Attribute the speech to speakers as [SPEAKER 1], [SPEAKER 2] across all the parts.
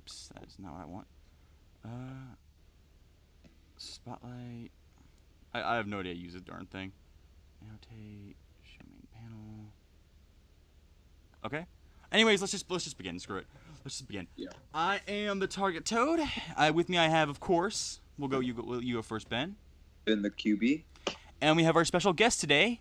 [SPEAKER 1] Oops, that is not what I want. Spotlight. I have no idea how to use this darn thing. Annotate. Show main panel. Okay. Anyways, let's just begin. Screw it. Let's just begin.
[SPEAKER 2] Yeah.
[SPEAKER 1] I am the target toad. With me, I have, of course. You go first, Ben.
[SPEAKER 2] BentheQb.
[SPEAKER 1] And we have our special guest today.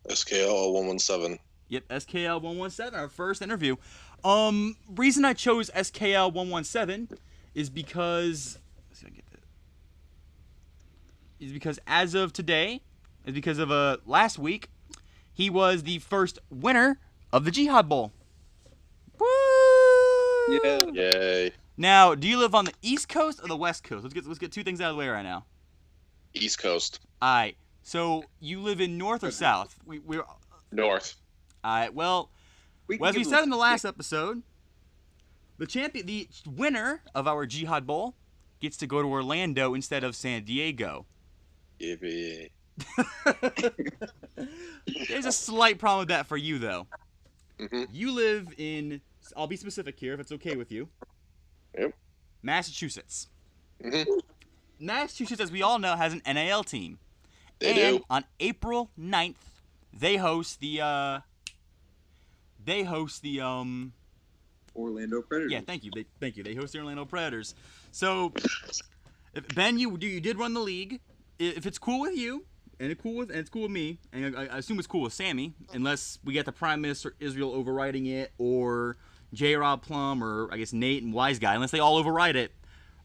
[SPEAKER 3] SKL 117.
[SPEAKER 1] Yep, SKL 117. Our first interview. Reason I chose SKL 117 is because. Let's see if I can get that. Is because as of today, is because of last week, he was the first winner of the Jihad Bowl. Woo!
[SPEAKER 2] Yeah.
[SPEAKER 3] Yay.
[SPEAKER 1] Now, do you live on the East Coast or the West Coast? Let's get two things out of the way right now.
[SPEAKER 3] East Coast.
[SPEAKER 1] All right. So you live in North or South? We're.
[SPEAKER 3] North.
[SPEAKER 1] All right. Well, as we said in the last episode, the winner of our Jihad Bowl gets to go to Orlando instead of San Diego.
[SPEAKER 3] Yeah.
[SPEAKER 1] There's a slight problem with that for you, though.
[SPEAKER 3] Mm-hmm.
[SPEAKER 1] You live in, I'll be specific here if it's okay with you.
[SPEAKER 3] Yep.
[SPEAKER 1] Massachusetts.
[SPEAKER 3] Mm-hmm.
[SPEAKER 1] Massachusetts, as we all know, has an NAL team.
[SPEAKER 3] They
[SPEAKER 1] and
[SPEAKER 3] do.
[SPEAKER 1] on April 9th, they host the
[SPEAKER 2] Orlando Predators.
[SPEAKER 1] Yeah, thank you. They host the Orlando Predators. So, Ben, you did run the league. If it's cool with you, and it's cool with me, and I assume it's cool with Sammy, unless we get the Prime Minister Israel overriding it, or J. Rob Plum, or I guess Nate and Wise Guy, unless they all override it.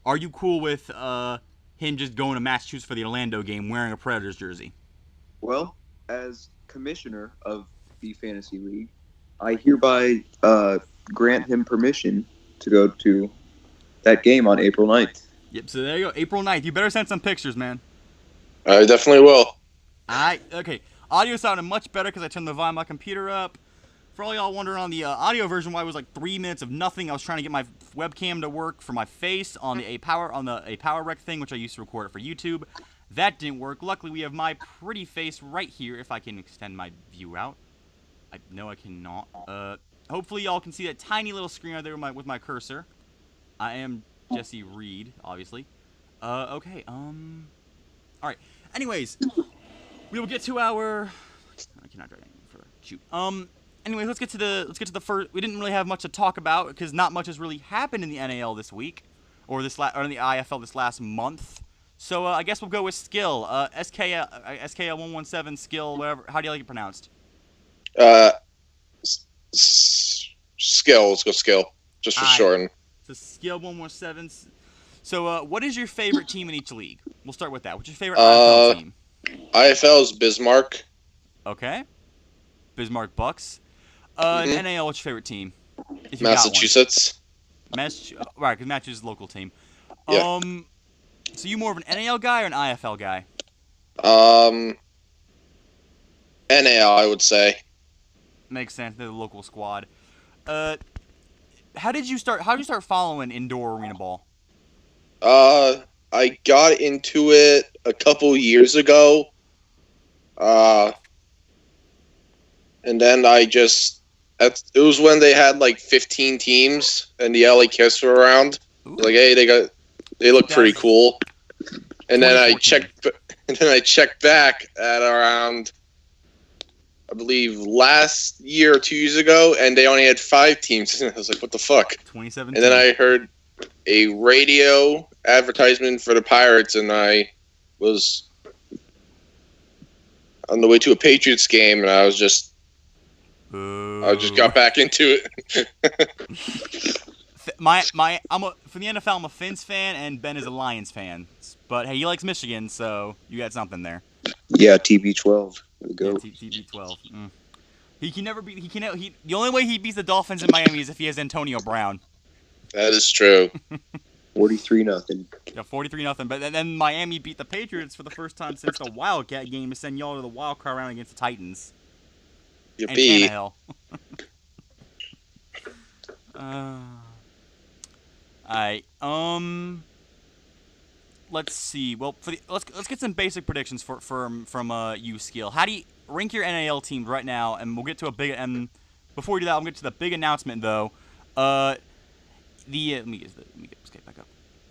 [SPEAKER 1] Are you cool with him just going to Massachusetts for the Orlando game wearing a Predators jersey?
[SPEAKER 2] Well, as commissioner of the Fantasy League, I hereby grant him permission to go to that game on April 9th.
[SPEAKER 1] Yep, so there you go. April 9th. You better send some pictures, man.
[SPEAKER 3] I definitely will.
[SPEAKER 1] Okay. Audio sounded much better because I turned the volume of my computer up. For all y'all wondering on the audio version why it was like 3 minutes of nothing, I was trying to get my webcam to work for my face on the A Power Rec thing, which I used to record it for YouTube. That didn't work. Luckily, we have my pretty face right here. If I can extend my view out, I cannot. Hopefully, y'all can see that tiny little screen right there with my cursor. I am Jesse Reed, obviously. Okay. All right. Anyways, we will get to our. I cannot drag anything for shoot. Anyways, let's get to the first. We didn't really have much to talk about because not much has really happened in the NAL this week, or in the IFL this last month. So I guess we'll go with skill. SKL 117 skill. Whatever. How do you like it pronounced?
[SPEAKER 3] Skill. Let's go skill. Just for short.
[SPEAKER 1] So skill 117. So what is your favorite team in each league? We'll start with that. What's your favorite IFL team?
[SPEAKER 3] IFL is Bismarck.
[SPEAKER 1] Okay. Bismarck Bucks. NAL, what's your favorite team? If you
[SPEAKER 3] Massachusetts.
[SPEAKER 1] Right, because Massachusetts is a local team.
[SPEAKER 3] Yeah.
[SPEAKER 1] So you more of an NAL guy or an IFL guy?
[SPEAKER 3] NAL, I would say.
[SPEAKER 1] Makes sense. They're the local squad. How did you start following indoor arena ball?
[SPEAKER 3] I got into it a couple years ago. And then it was when they had like 15 teams and the LA Kiss were around. Like, hey, they look pretty cool. And then I checked back at around, I believe, last year or 2 years ago, and they only had 5 teams. I was like, what the fuck?
[SPEAKER 1] 2017.
[SPEAKER 3] And then I heard a radio advertisement for the Pirates, and I was on the way to a Patriots game, and I just got back into it.
[SPEAKER 1] For the NFL, I'm a Fins fan, and Ben is a Lions fan. But hey, he likes Michigan, so you got something there.
[SPEAKER 2] Yeah, TB12. There we go.
[SPEAKER 1] Yeah, TB12. He can never beat. The only way he beats the Dolphins in Miami is if he has Antonio Brown.
[SPEAKER 3] That is true.
[SPEAKER 2] 43-0.
[SPEAKER 1] Yeah, 43-0. But then Miami beat the Patriots for the first time since the Wildcat game to send y'all to the wild card round against the Titans.
[SPEAKER 3] Yippee.
[SPEAKER 1] And Tannehill. Alright. Let's see. Well, let's get some basic predictions from you, Skill. How do you rank your NAL teams right now? And we'll get to before we do that, I'll get to the big announcement though. let me get this guy back up.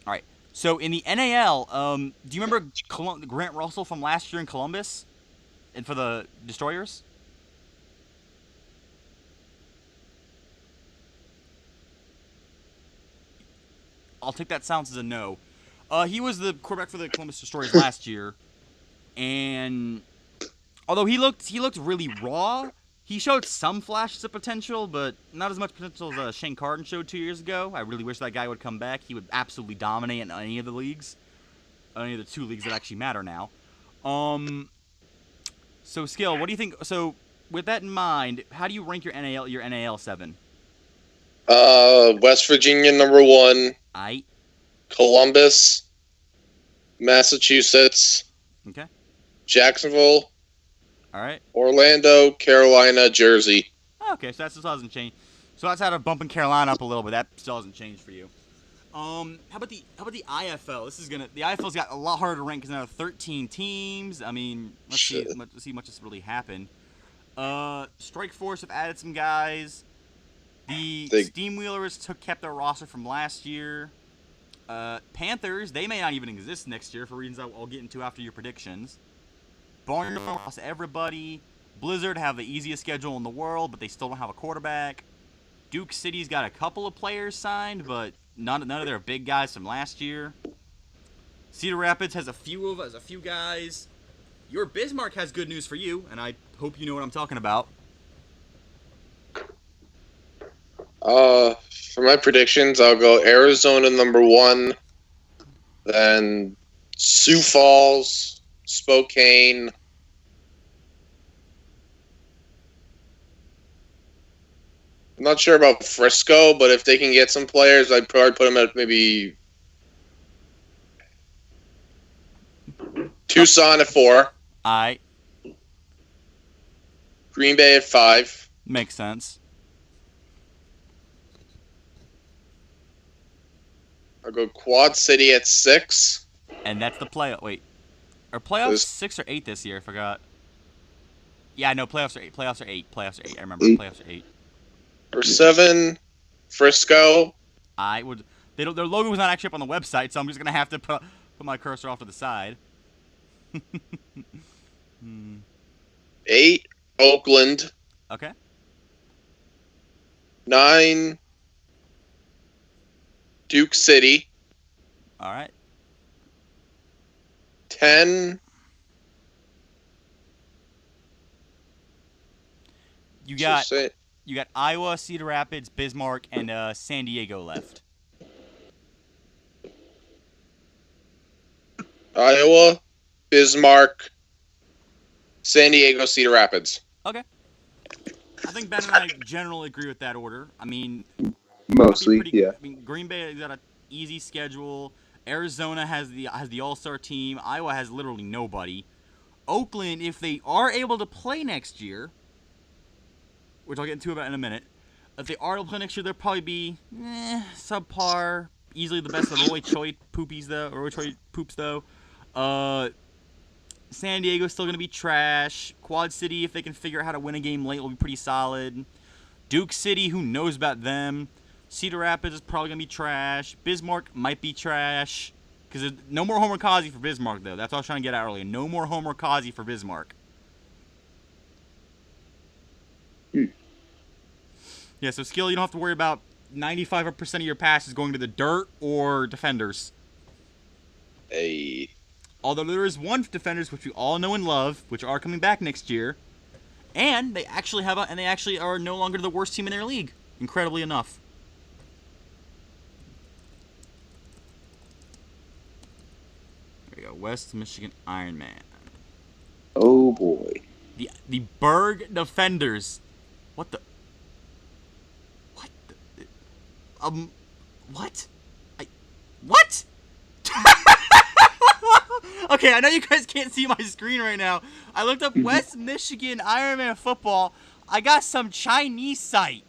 [SPEAKER 1] All right. So in the NAL, do you remember Grant Russell from last year in Columbus, and for the Destroyers? I'll take that silence as a no. He was the quarterback for the Columbus Destroyers last year, and although he looked really raw, he showed some flashes of potential, but not as much potential as Shane Carden showed 2 years ago. I really wish that guy would come back. He would absolutely dominate in any of the leagues, any of the 2 leagues that actually matter now. So Skill, what do you think? So with that in mind, how do you rank your NAL 7?
[SPEAKER 3] West Virginia number 1.
[SPEAKER 1] Aight.
[SPEAKER 3] Columbus, Massachusetts.
[SPEAKER 1] Okay.
[SPEAKER 3] Jacksonville.
[SPEAKER 1] All right.
[SPEAKER 3] Orlando, Carolina, Jersey.
[SPEAKER 1] Okay, so that still hasn't changed. So that's out of bumping Carolina up a little bit. That still hasn't changed for you. How about the IFL? The IFL's got a lot harder to rank because now 13 teams. I mean, let's see how much this really happened. Strike Force have added some guys. The Steamwheelers kept their roster from last year. Panthers, they may not even exist next year for reasons I'll get into after your predictions. Barnum lost everybody. Blizzard have the easiest schedule in the world, but they still don't have a quarterback. Duke City's got a couple of players signed, but none of their big guys from last year. Cedar Rapids has a few guys. Your Bismarck has good news for you, and I hope you know what I'm talking about.
[SPEAKER 3] For my predictions, I'll go Arizona number 1, then Sioux Falls, Spokane, I'm not sure about Frisco, but if they can get some players, I'd probably put them at maybe Tucson at 4.
[SPEAKER 1] Aight.
[SPEAKER 3] Green Bay at 5.
[SPEAKER 1] Makes sense.
[SPEAKER 3] I'll go Quad City at 6.
[SPEAKER 1] And that's the playoff. Wait. Are playoffs 6 or 8 this year? I forgot. Yeah, no, playoffs are 8. Playoffs are 8. Playoffs are 8. I remember. Playoffs are 8.
[SPEAKER 3] For 7, Frisco.
[SPEAKER 1] Their logo was not actually up on the website, so I'm just gonna have to put my cursor off to the side.
[SPEAKER 3] 8, Oakland.
[SPEAKER 1] Okay.
[SPEAKER 3] 9, Duke City.
[SPEAKER 1] All right.
[SPEAKER 3] 10.
[SPEAKER 1] You got Iowa, Cedar Rapids, Bismarck, and San Diego left.
[SPEAKER 3] Iowa, Bismarck, San Diego, Cedar Rapids.
[SPEAKER 1] Okay. I think Ben and I generally agree with that order. I mean,
[SPEAKER 2] mostly, yeah.
[SPEAKER 1] I mean, Green Bay has got an easy schedule. Arizona has the All-Star team. Iowa has literally nobody. Oakland, if they are able to play next year, which I'll get into about in a minute, if they are able to play next year, they'll probably be subpar. Easily the best of Roy Choi poops though. San Diego's still gonna be trash. Quad City, if they can figure out how to win a game late, will be pretty solid. Duke City, who knows about them? Cedar Rapids is probably gonna be trash. Bismarck might be trash. Because no more Homer Kazi for Bismarck, though. That's what I was trying to get at earlier. No more Homer Kazi for Bismarck. Yeah, so Skill, you don't have to worry about 95% of your passes going to the dirt or defenders.
[SPEAKER 3] Hey.
[SPEAKER 1] Although there is one defenders which we all know and love, which are coming back next year, and they actually are no longer the worst team in their league. Incredibly enough. There we go. West Michigan Iron Man.
[SPEAKER 2] Oh boy.
[SPEAKER 1] The Berg Defenders. What? What? What? Okay, I know you guys can't see my screen right now. I looked up West Michigan Ironman football. I got some Chinese site.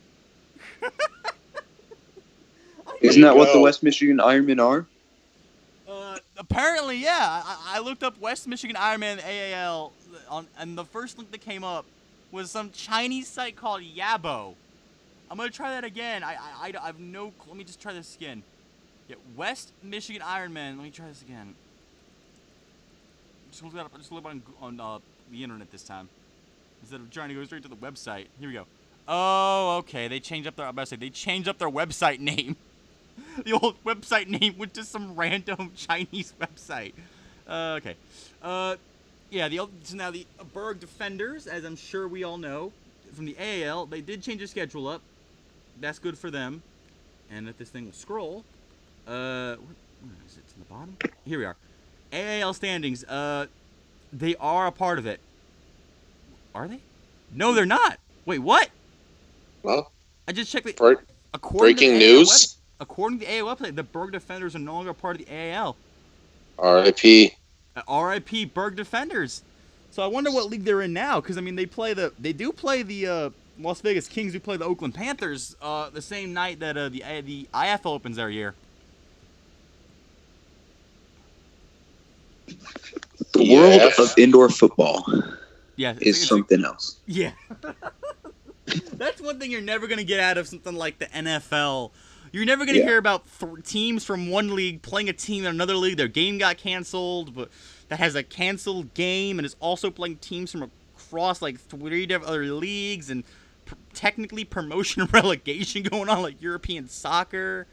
[SPEAKER 2] Isn't that what the West Michigan Ironmen are?
[SPEAKER 1] Apparently, yeah. I looked up West Michigan Ironman AAL, and the first link that came up was some Chinese site called Yabo. I'm gonna try that again. I have no. Let me just try this again. Yeah, West Michigan Ironman. Let me try this again. Just look on the internet this time instead of trying to go straight to the website. Here we go. Oh, okay. They changed up their. I'm about to say they changed up their website name. The old website name went to some random Chinese website. Okay. Yeah. So now the Berg Defenders, as I'm sure we all know, from the AAL, they did change their schedule up. That's good for them. And if this thing will scroll, where is it? It's in the bottom. Here we are. AAL standings. They are a part of it. Are they? No, they're not. Wait, what?
[SPEAKER 3] Well,
[SPEAKER 1] I just checked the.
[SPEAKER 3] Breaking news.
[SPEAKER 1] According to the AAL website, the Berg Defenders are no longer part of the AAL.
[SPEAKER 3] R.I.P.
[SPEAKER 1] R.I.P. Berg Defenders. So I wonder what league they're in now, because I mean they do play the Las Vegas Kings, who play the Oakland Panthers the same night that the IFL opens their year.
[SPEAKER 2] The world of indoor football is something else.
[SPEAKER 1] Yeah. That's one thing you're never going to get out of something like the NFL. You're never going to hear about teams from one league playing a team in another league. Their game got canceled, but that has a canceled game and is also playing teams from across like 3 different other leagues and technically promotion and relegation going on like European soccer.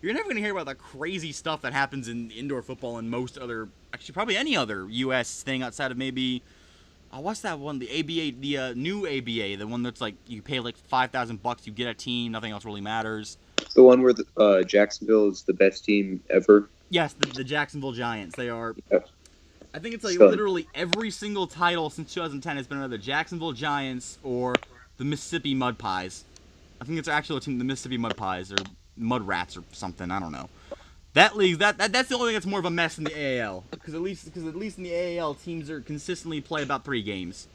[SPEAKER 1] You're never going to hear about the crazy stuff that happens in indoor football and most other, actually probably any other U.S. thing outside of maybe, what's that one? The ABA, the new ABA, the one that's like you pay like $5,000, you get a team, nothing else really matters.
[SPEAKER 2] The one where Jacksonville is the best team ever.
[SPEAKER 1] Yes, the Jacksonville Giants. They are.
[SPEAKER 2] Yep.
[SPEAKER 1] I think it's like literally every single title since 2010 has been either the Jacksonville Giants or the Mississippi Mud Pies. I think it's actually a team, the Mississippi Mud Pies or Mud Rats or something. I don't know. That league, that's the only thing that's more of a mess in the AAL. Because at least in the AAL, teams are consistently play about 3 games.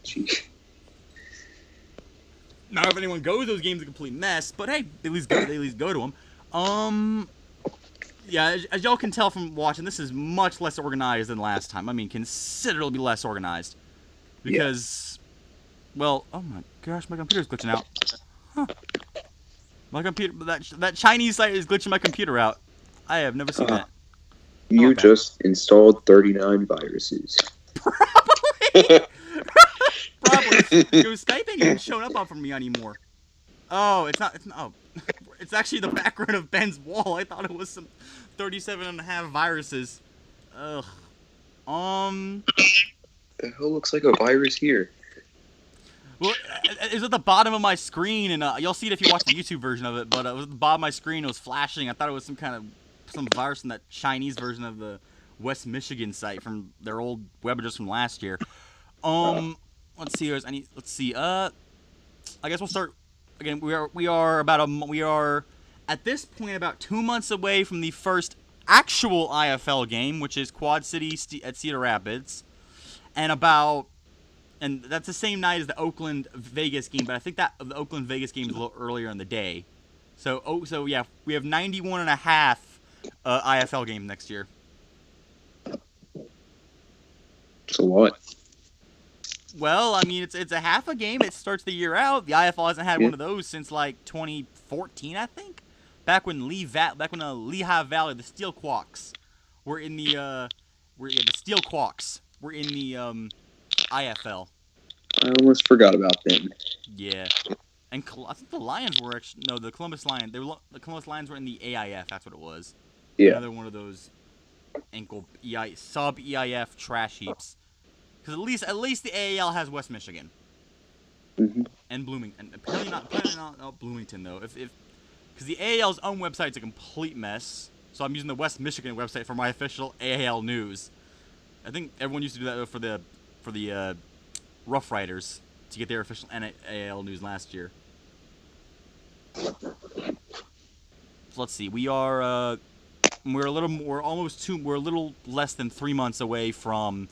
[SPEAKER 2] Jeez.
[SPEAKER 1] Not if anyone goes, those games are a complete mess. But hey, they at least go to them. Yeah, as y'all can tell from watching, this is much less organized than last time. I mean, considerably less organized. Because, well, oh my gosh, my computer's glitching out. Huh. My computer, that Chinese site is glitching my computer out. I have never seen that.
[SPEAKER 2] You just installed 39 viruses.
[SPEAKER 1] Probably. It was Skyping and showing up for me anymore. Oh, it's not. Oh, it's actually the background of Ben's wall. I thought it was some 37.5 viruses. Ugh.
[SPEAKER 2] The hell looks like a virus here?
[SPEAKER 1] Well, it's at the bottom of my screen, and you'll see it if you watch the YouTube version of it. But it was at the bottom of my screen. It was flashing. I thought it was some virus in that Chinese version of the West Michigan site from their old web address from last year. Let's see. Let's see. I guess we'll start again. We are at this point about 2 months away from the first actual IFL game, which is Quad City at Cedar Rapids, and that's the same night as the Oakland Vegas game. But I think that the Oakland Vegas game is a little earlier in the day. So yeah, we have 91.5 IFL game next year.
[SPEAKER 2] So what?
[SPEAKER 1] Well, I mean, it's a half a game. It starts the year out. The IFL hasn't had one of those since like 2014, I think. Back when Lehigh Valley, the Steel Quawks, were in the IFL.
[SPEAKER 2] I almost forgot about them.
[SPEAKER 1] Yeah, and I think the Lions were the Columbus Lions. The Columbus Lions were in the AIF. That's what it was.
[SPEAKER 2] Yeah,
[SPEAKER 1] another one of those sub EIF trash heaps. Because at least the AAL has West Michigan.
[SPEAKER 2] Mm-hmm.
[SPEAKER 1] And Bloomington. Apparently not Bloomington, though. Because the AAL's own website's a complete mess. So I'm using the West Michigan website for my official AAL news. I think everyone used to do that for the Rough Riders to get their official AAL news last year. So let's see. We're a little less than 3 months away from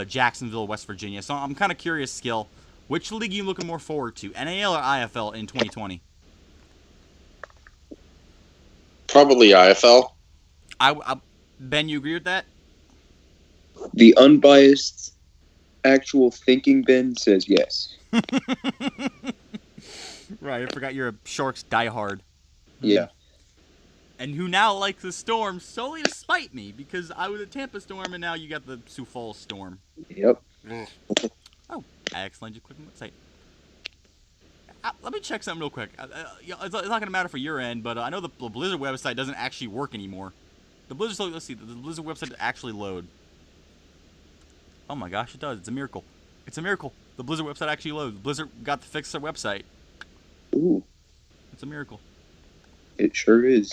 [SPEAKER 1] Jacksonville, West Virginia. So I'm kind of curious, Skill, which league are you looking more forward to, NAL or IFL in 2020?
[SPEAKER 3] Probably IFL.
[SPEAKER 1] Ben, you agree with that?
[SPEAKER 2] The unbiased, actual thinking Ben says yes.
[SPEAKER 1] Right, I forgot you're a Sharks diehard.
[SPEAKER 2] Yeah.
[SPEAKER 1] And who now likes the Storm solely to spite me, because I was a Tampa Storm and now you got the Sioux Falls Storm.
[SPEAKER 2] Yep.
[SPEAKER 1] Oh, excellent. Just click on the website. Let me check something real quick. It's not going to matter for your end, but I know the Blizzard website doesn't actually work anymore. The Blizzard, let's see, the Blizzard website actually load. Oh my gosh, it does. It's a miracle. It's a miracle. The Blizzard website actually loads. Blizzard got to fix their website.
[SPEAKER 2] Ooh.
[SPEAKER 1] It's a miracle.
[SPEAKER 2] It sure is.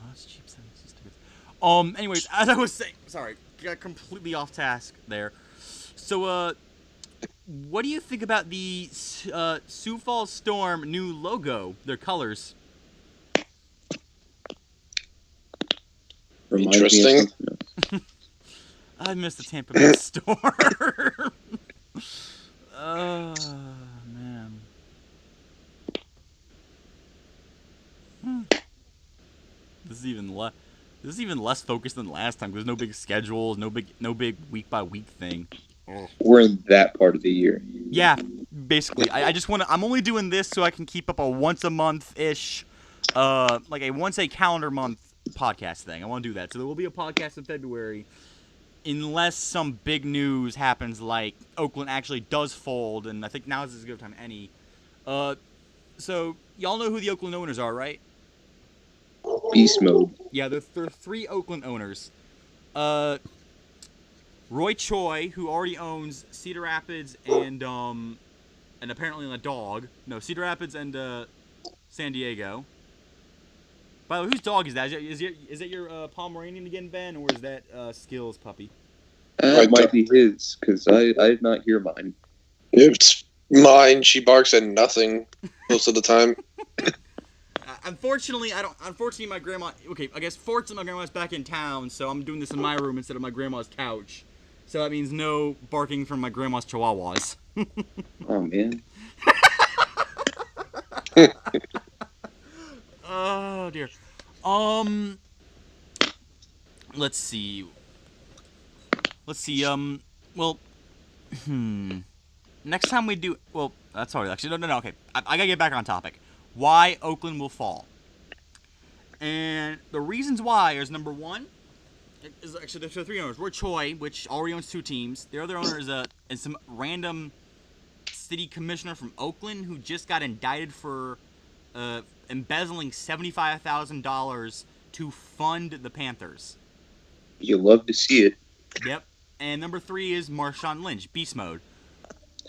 [SPEAKER 1] Oh, that's cheap. Anyways, as I was saying, sorry, got completely off task there. So, what do you think about the Sioux Falls Storm new logo, their colors?
[SPEAKER 3] Interesting.
[SPEAKER 1] I missed the Tampa Bay Storm. Oh, man. This is even less focused than last time. There's no big schedules, no big week by week thing.
[SPEAKER 2] We're in that part of the year.
[SPEAKER 1] Yeah, basically. I just want to. I'm only doing this so I can keep up a once a month ish, like a once a calendar month podcast thing. I want to do that. So there will be a podcast in February, unless some big news happens, like Oakland actually does fold, and I think now is as good a time as any. So y'all know who the Oakland owners are, right?
[SPEAKER 2] Beast mode.
[SPEAKER 1] Yeah, there are 3 Oakland owners. Roy Choi, who already owns Cedar Rapids and apparently a dog. No, Cedar Rapids and San Diego. By the way, whose dog is that? Is it your Pomeranian again, Ben, or is that Skills puppy?
[SPEAKER 2] It might be his, because I did not hear mine.
[SPEAKER 3] It's mine. She barks at nothing most of the time.
[SPEAKER 1] Unfortunately, Unfortunately, my grandma. Okay, I guess fortunately my grandma's back in town, so I'm doing this in my room instead of my grandma's couch. So that means no barking from my grandma's chihuahuas.
[SPEAKER 2] Oh man.
[SPEAKER 1] Oh dear. Let's see. Well, next time we do. Well, that's already actually no. Okay, I gotta get back on topic. Why Oakland will fall. And the reasons why is number one, is actually there's 3 owners. Roy Choi, which already owns 2 teams. The other owner is some random city commissioner from Oakland who just got indicted for embezzling $75,000 to fund the Panthers.
[SPEAKER 2] You love to see it.
[SPEAKER 1] Yep. And number 3 is Marshawn Lynch, beast mode.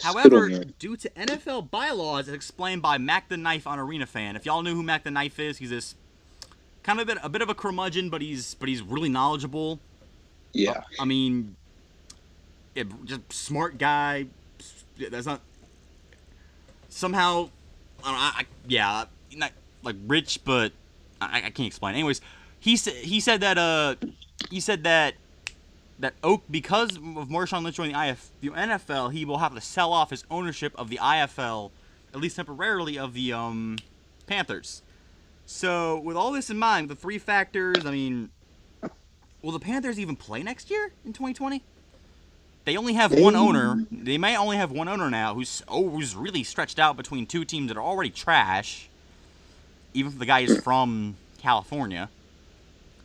[SPEAKER 1] However, due to NFL bylaws, as explained by Mac the Knife on Arena Fan. If y'all knew who Mac the Knife is, he's this kind of a bit of a curmudgeon, but he's really knowledgeable.
[SPEAKER 2] Yeah.
[SPEAKER 1] I mean, just smart guy. That's not somehow. Not like rich, but I can't explain. Anyways, he said that because of Marshawn Lynch joining the NFL, he will have to sell off his ownership of the IFL, at least temporarily, of the Panthers. So, with all this in mind, the 3 factors, I mean, will the Panthers even play next year in 2020? They only have one owner. They may only have one owner now who's really stretched out between 2 teams that are already trash, even if the guy is from California.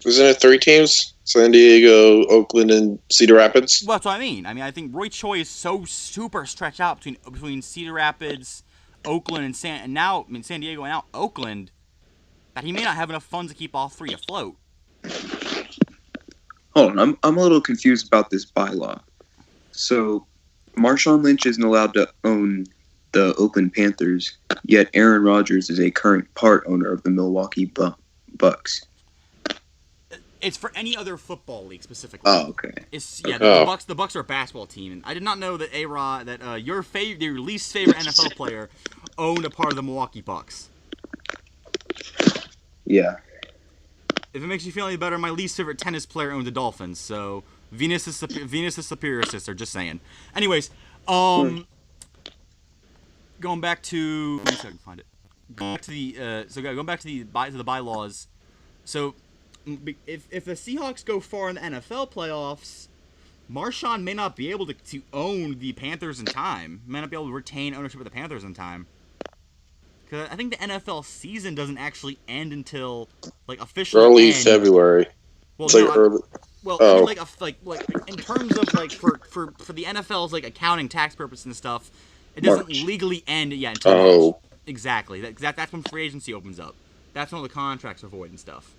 [SPEAKER 3] Isn't it 3 teams? San Diego, Oakland, and Cedar Rapids?
[SPEAKER 1] Well, that's what I mean. I think Roy Choi is so super stretched out between Cedar Rapids, Oakland, and San Diego, and now Oakland, that he may not have enough funds to keep all 3 afloat.
[SPEAKER 2] Hold on, I'm a little confused about this bylaw. So, Marshawn Lynch isn't allowed to own the Oakland Panthers, yet Aaron Rodgers is a current part owner of the Milwaukee Bucks.
[SPEAKER 1] It's for any other football league specifically.
[SPEAKER 2] Oh, okay.
[SPEAKER 1] The Bucks are a basketball team, and I did not know that your least favorite NFL player owned a part of the Milwaukee Bucks.
[SPEAKER 2] Yeah.
[SPEAKER 1] If it makes you feel any better, my least favorite tennis player owns the Dolphins. So Venus is superior sister. Just saying. Anyways, going back to let me see if I can find it. Going back to the bylaws. So if the Seahawks go far in the NFL playoffs, Marshawn may not be able to own the Panthers in time. May not be able to retain ownership of the Panthers in time. Because I think the NFL season doesn't actually end until, like, officially
[SPEAKER 3] Early
[SPEAKER 1] end.
[SPEAKER 3] February.
[SPEAKER 1] Well,
[SPEAKER 3] It's like
[SPEAKER 1] no,
[SPEAKER 3] early.
[SPEAKER 1] well,
[SPEAKER 3] Oh.
[SPEAKER 1] I mean, like in terms of like for the NFL's like accounting, tax purposes and stuff, it doesn't
[SPEAKER 2] March.
[SPEAKER 1] legally end yet until
[SPEAKER 3] Oh.
[SPEAKER 1] March. Exactly. That's when free agency opens up. That's when all the contracts are void and stuff.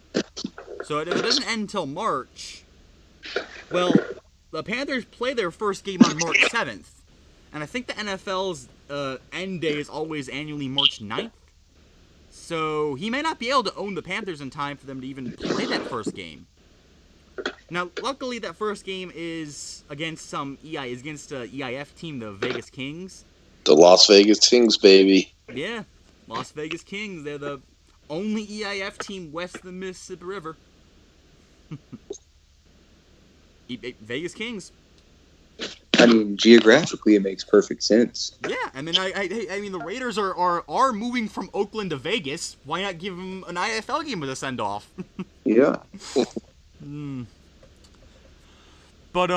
[SPEAKER 1] So if it doesn't end until March, well, the Panthers play their first game on March 7th, and I think the NFL's end day is always annually March 9th. So he may not be able to own the Panthers in time for them to even play that first game. Now, luckily, that first game is against EIF team, the Vegas Kings.
[SPEAKER 3] The Las Vegas Kings, baby.
[SPEAKER 1] Yeah, Las Vegas Kings. They're the only EIF team west of the Mississippi River. Vegas Kings.
[SPEAKER 2] I mean, geographically, it makes perfect sense.
[SPEAKER 1] Yeah, I mean, I mean, the Raiders are moving from Oakland to Vegas. Why not give them an IFL game with a send off?
[SPEAKER 2] Yeah.
[SPEAKER 1] But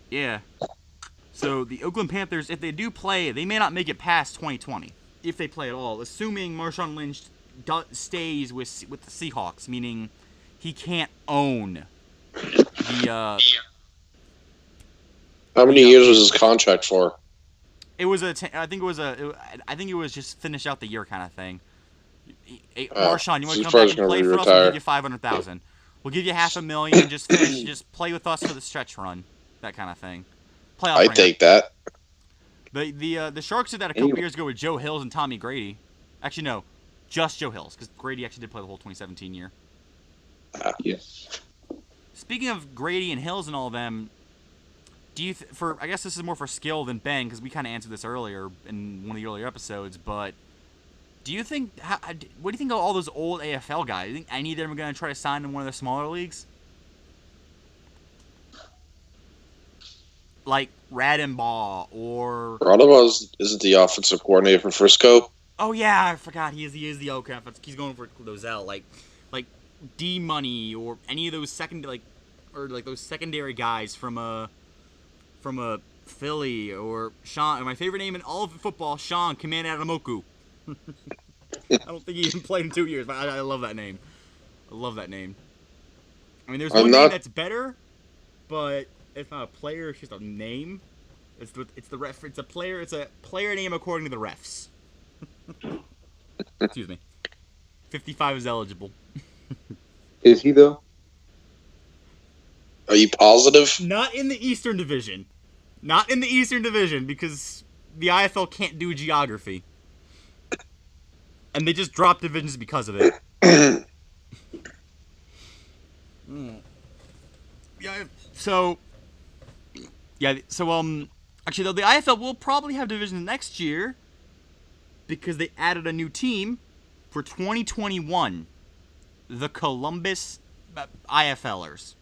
[SPEAKER 1] yeah. So the Oakland Panthers, if they do play, they may not make it past 2020 if they play at all. Assuming Marshawn Lynch stays with the Seahawks, meaning he can't own the.
[SPEAKER 3] How many years was his contract for?
[SPEAKER 1] It was I think it was just finish out the year kind of thing. Marshawn, you want to come back and play for us? We'll give you $500,000. We'll give you $500,000. Just finish. Just play with us for the stretch run. That kind of thing. Playoff.
[SPEAKER 3] I take that.
[SPEAKER 1] The Sharks did that a couple years ago with Joe Hills and Tommy Grady. Actually, no, just Joe Hills, because Grady actually did play the whole 2017 year.
[SPEAKER 2] Yeah.
[SPEAKER 1] Speaking of Grady and Hills and all of them, do you I guess this is more for skill than Ben, because we kind of answered this earlier in one of the earlier episodes, but do you think what do you think of all those old AFL guys? Do you think any of them are going to try to sign in one of the smaller leagues? Like Radembaugh or...
[SPEAKER 3] Radembaugh isn't the offensive coordinator for Frisco?
[SPEAKER 1] Oh, yeah, I forgot. He is the OK. He's going for Lozelle. Like D-Money or any of those those secondary guys from a Philly or Sean. My favorite name in all of football, Sean Command Adamoku. I don't think he even played in 2 years, but I love that name. I love that name. I mean, there's one name that's better, but it's not a player. It's just a name. It's the ref. It's a player. It's a player name according to the refs. Excuse me. 55 is eligible.
[SPEAKER 2] Is he though?
[SPEAKER 3] Are you positive?
[SPEAKER 1] Not in the Eastern Division. Not in the Eastern Division because the IFL can't do geography. And they just dropped divisions because of it. Actually though, the IFL will probably have divisions next year because they added a new team for 2021. The Columbus IFLers.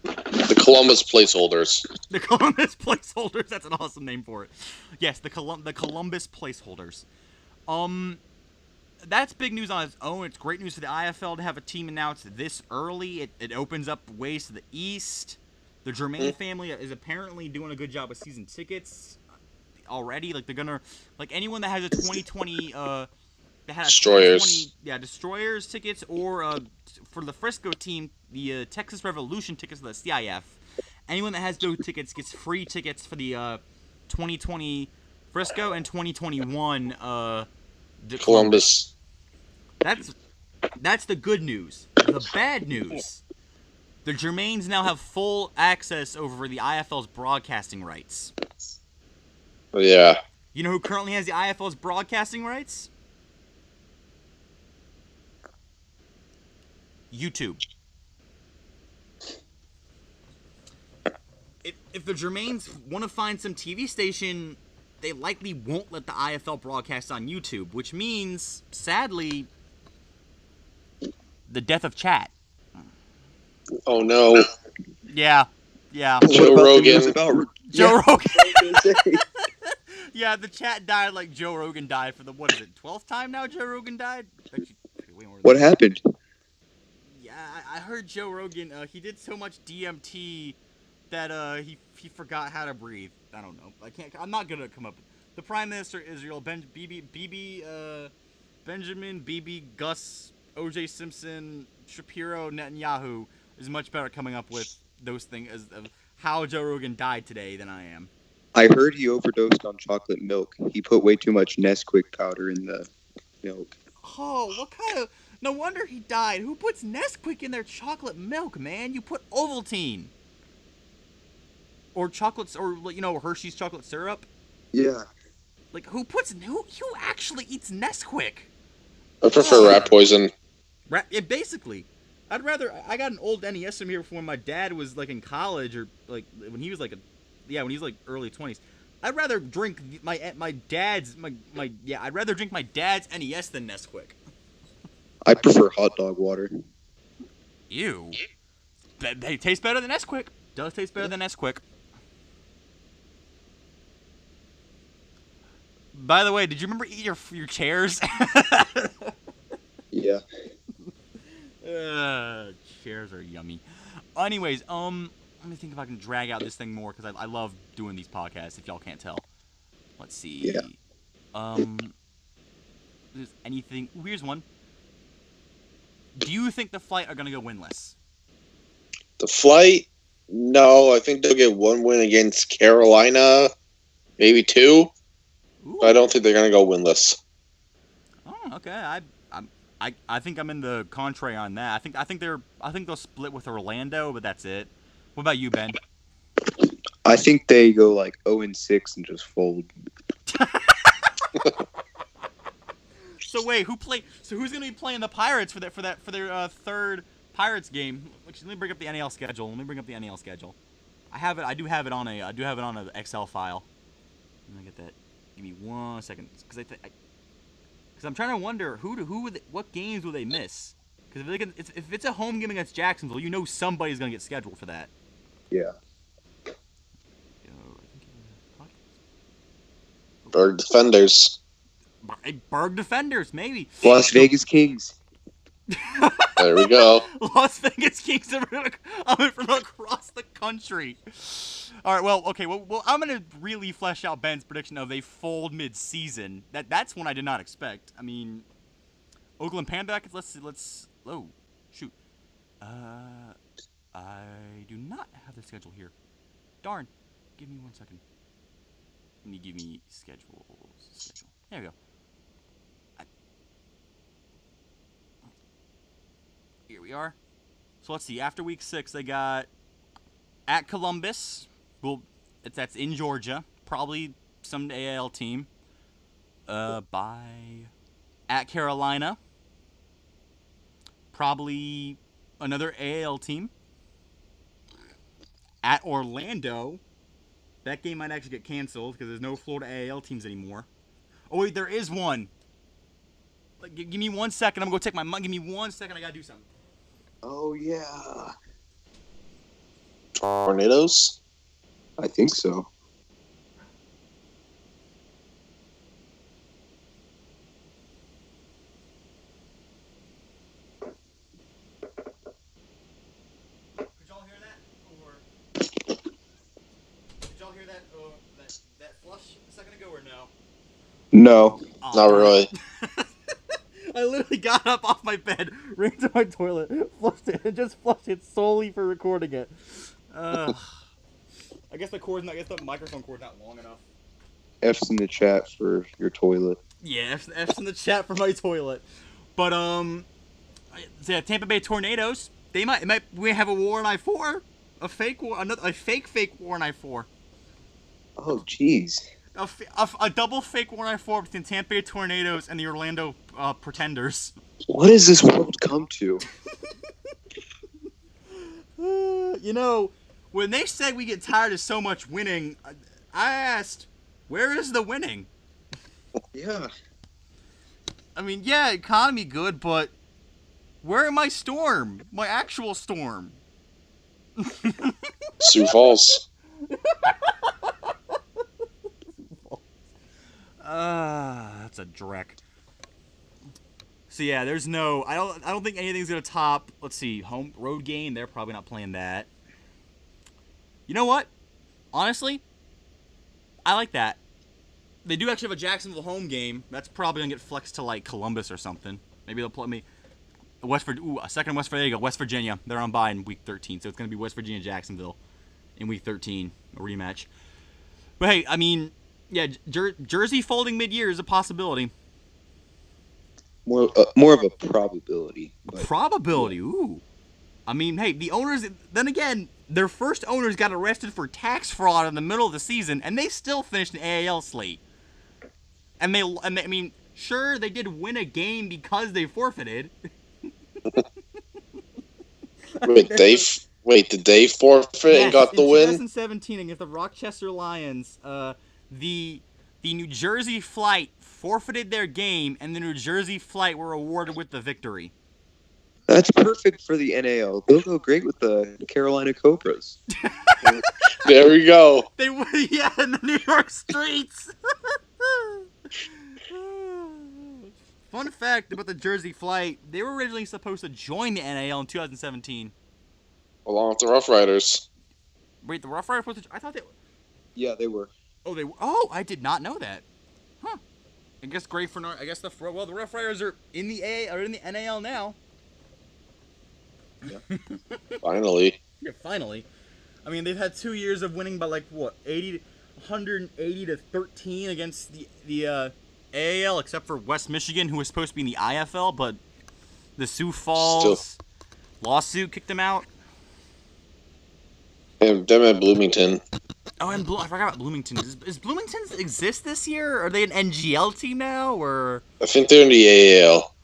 [SPEAKER 3] The Columbus placeholders.
[SPEAKER 1] The Columbus placeholders. That's an awesome name for it. Yes, the Columbus placeholders. That's big news on its own. It's great news for the IFL to have a team announced this early. It opens up ways to the East. The Germain family is apparently doing a good job with season tickets already. Like they're gonna anyone that has a 2020 that has
[SPEAKER 3] Destroyers.
[SPEAKER 1] Destroyers tickets or for the Frisco team the Texas Revolution tickets for the CIF. Anyone that has those tickets gets free tickets for the 2020 Frisco and 2021
[SPEAKER 3] Columbus.
[SPEAKER 1] That's the good news. The bad news. The Germains now have full access over the IFL's broadcasting rights.
[SPEAKER 3] Yeah.
[SPEAKER 1] You know who currently has the IFL's broadcasting rights? YouTube. If the Germains want to find some TV station, they likely won't let the IFL broadcast on YouTube, which means, sadly, the death of chat.
[SPEAKER 3] Oh no.
[SPEAKER 1] Yeah.
[SPEAKER 3] Joe Rogan.
[SPEAKER 1] Joe Rogan. Yeah, the chat died like Joe Rogan died for the 12th time now Joe Rogan died? Actually, way more than
[SPEAKER 2] What happened?
[SPEAKER 1] Yeah, I heard Joe Rogan, he did so much DMT that he forgot how to breathe. I don't know. I'm not gonna come up. The Prime Minister of Israel, Benjamin, Gus, O.J. Simpson, Shapiro, Netanyahu, is much better at coming up with those things as of how Joe Rogan died today than I am.
[SPEAKER 2] I heard he overdosed on chocolate milk. He put way too much Nesquik powder in the milk.
[SPEAKER 1] Oh, what kind of... No wonder he died. Who puts Nesquik in their chocolate milk, man? You put Ovaltine. Or chocolates, or, Hershey's chocolate syrup.
[SPEAKER 2] Yeah.
[SPEAKER 1] Like, who actually eats Nesquik?
[SPEAKER 3] I prefer rat poison.
[SPEAKER 1] Basically. I got an old NES from here from when my dad was, like, in college, or, like, when he was, like, when he was, like, early 20s. I'd rather drink I'd rather drink my dad's NES than Nesquik.
[SPEAKER 2] I prefer hot dog water.
[SPEAKER 1] Ew. They taste better than Nesquik. Does taste better than Nesquik. By the way, did you remember eat your chairs?
[SPEAKER 2] Yeah.
[SPEAKER 1] Chairs are yummy. Anyways, let me think if I can drag out this thing more, because I love doing these podcasts, if y'all can't tell. Let's see.
[SPEAKER 2] Yeah.
[SPEAKER 1] There's anything... Ooh, here's one. Do you think the Flight are going to go winless?
[SPEAKER 3] The Flight? No, I think they'll get one win against Carolina. Maybe two.
[SPEAKER 1] Ooh.
[SPEAKER 3] I don't think they're going to go winless.
[SPEAKER 1] Oh, okay. I think I'm in the contrary on that. I think they'll split with Orlando, but that's it. What about you, Ben?
[SPEAKER 2] I think they go like 0-6 and just fold.
[SPEAKER 1] So wait, who's gonna be playing the Pirates for their third Pirates game? Let me bring up the NAL schedule. I do have it on a Excel file. Let me get that. Give me 1 second, because I'm trying to wonder what games will they miss? Because if it's a home game against Jacksonville, somebody's gonna get scheduled for that.
[SPEAKER 2] Yeah.
[SPEAKER 3] Berg Defenders.
[SPEAKER 1] Berg Defenders, maybe.
[SPEAKER 2] Las Vegas Kings.
[SPEAKER 3] There we go.
[SPEAKER 1] Las Vegas Kings are from across the country. All right, well, okay, well, I'm gonna really flesh out Ben's prediction of they fold mid-season. That's one I did not expect. I mean, Oakland Panthers. Let's. Oh, shoot. I do not have the schedule here. Darn. Give me 1 second. Let me give me schedule. There we go. Here we are. So let's see. After week 6, they got at Columbus. Well, that's in Georgia. Probably some AL team. By at Carolina. Probably another AL team. At Orlando. That game might actually get canceled because there's no Florida AL teams anymore. Oh, wait, there is one. Give me 1 second. I'm going to take my money. Give me 1 second. I got to do something.
[SPEAKER 2] Oh, yeah.
[SPEAKER 3] Tornadoes?
[SPEAKER 2] I think so.
[SPEAKER 1] Did y'all hear that? Did y'all hear that? That flush a second ago or no?
[SPEAKER 2] No.
[SPEAKER 1] Oh,
[SPEAKER 3] Not really.
[SPEAKER 1] I literally got up off my bed, ran to my toilet, flushed it, and just flushed it solely for recording it. I guess the microphone cord's not long enough.
[SPEAKER 2] F's in the chat for your toilet.
[SPEAKER 1] Yeah, F's in the chat for my toilet. But Tampa Bay Tornadoes. We have a war in I-4, a fake war war in I-4.
[SPEAKER 2] Oh, jeez.
[SPEAKER 1] A double fake war in I-4 between Tampa Bay Tornadoes and the Orlando Pretenders.
[SPEAKER 2] What has this world come to?
[SPEAKER 1] When they said we get tired of so much winning, I asked, where is the winning?
[SPEAKER 2] Yeah.
[SPEAKER 1] I mean, yeah, economy good, but where my storm? My actual storm?
[SPEAKER 3] Sioux Falls.
[SPEAKER 1] That's a dreck. So yeah, there's no. I don't think anything's gonna top. Let's see, road game. They're probably not playing that. You know what? Honestly, I like that. They do actually have a Jacksonville home game. That's probably gonna get flexed to like Columbus or something. Maybe they'll play me. A second West Virginia. There you go. West Virginia. They're on bye in week 13, so it's gonna be West Virginia Jacksonville in week 13, a rematch. But hey, I mean, yeah, Jersey folding mid-year is a possibility.
[SPEAKER 2] More of a probability. But,
[SPEAKER 1] Probability. Ooh. I mean, hey, the owners. Then again, their first owners got arrested for tax fraud in the middle of the season, and they still finished an AAL slate. And they, I mean, sure, they did win a game because they forfeited.
[SPEAKER 3] Wait, did they forfeit and got the win?
[SPEAKER 1] In 2017 against the Rochester Lions, the New Jersey Flight forfeited their game, and the New Jersey Flight were awarded with the victory.
[SPEAKER 2] That's perfect for the NAL. They'll go great with the Carolina Cobras.
[SPEAKER 3] There we go.
[SPEAKER 1] They were, yeah, in the New York streets. Fun fact about the Jersey Flight, they were originally supposed to join the NAL in 2017.
[SPEAKER 3] Along with the Rough Riders.
[SPEAKER 1] Wait, the Rough Riders supposed to... I thought they...
[SPEAKER 2] Yeah, they were.
[SPEAKER 1] Oh, they were... Oh, I did not know that. Huh. I guess great for... I guess the Rough Riders are in the NAL now.
[SPEAKER 2] Yeah.
[SPEAKER 3] Finally.
[SPEAKER 1] Yeah, finally. I mean, they've had 2 years of winning by, like, what, 180 to 13 against the AAL, except for West Michigan, who was supposed to be in the IFL, but the Sioux Falls lawsuit kicked them out.
[SPEAKER 3] And them at Bloomington.
[SPEAKER 1] Oh, and I forgot about Bloomington. Is Bloomington exist this year? Are they an NGL team now, or?
[SPEAKER 3] I think they're in the AAL.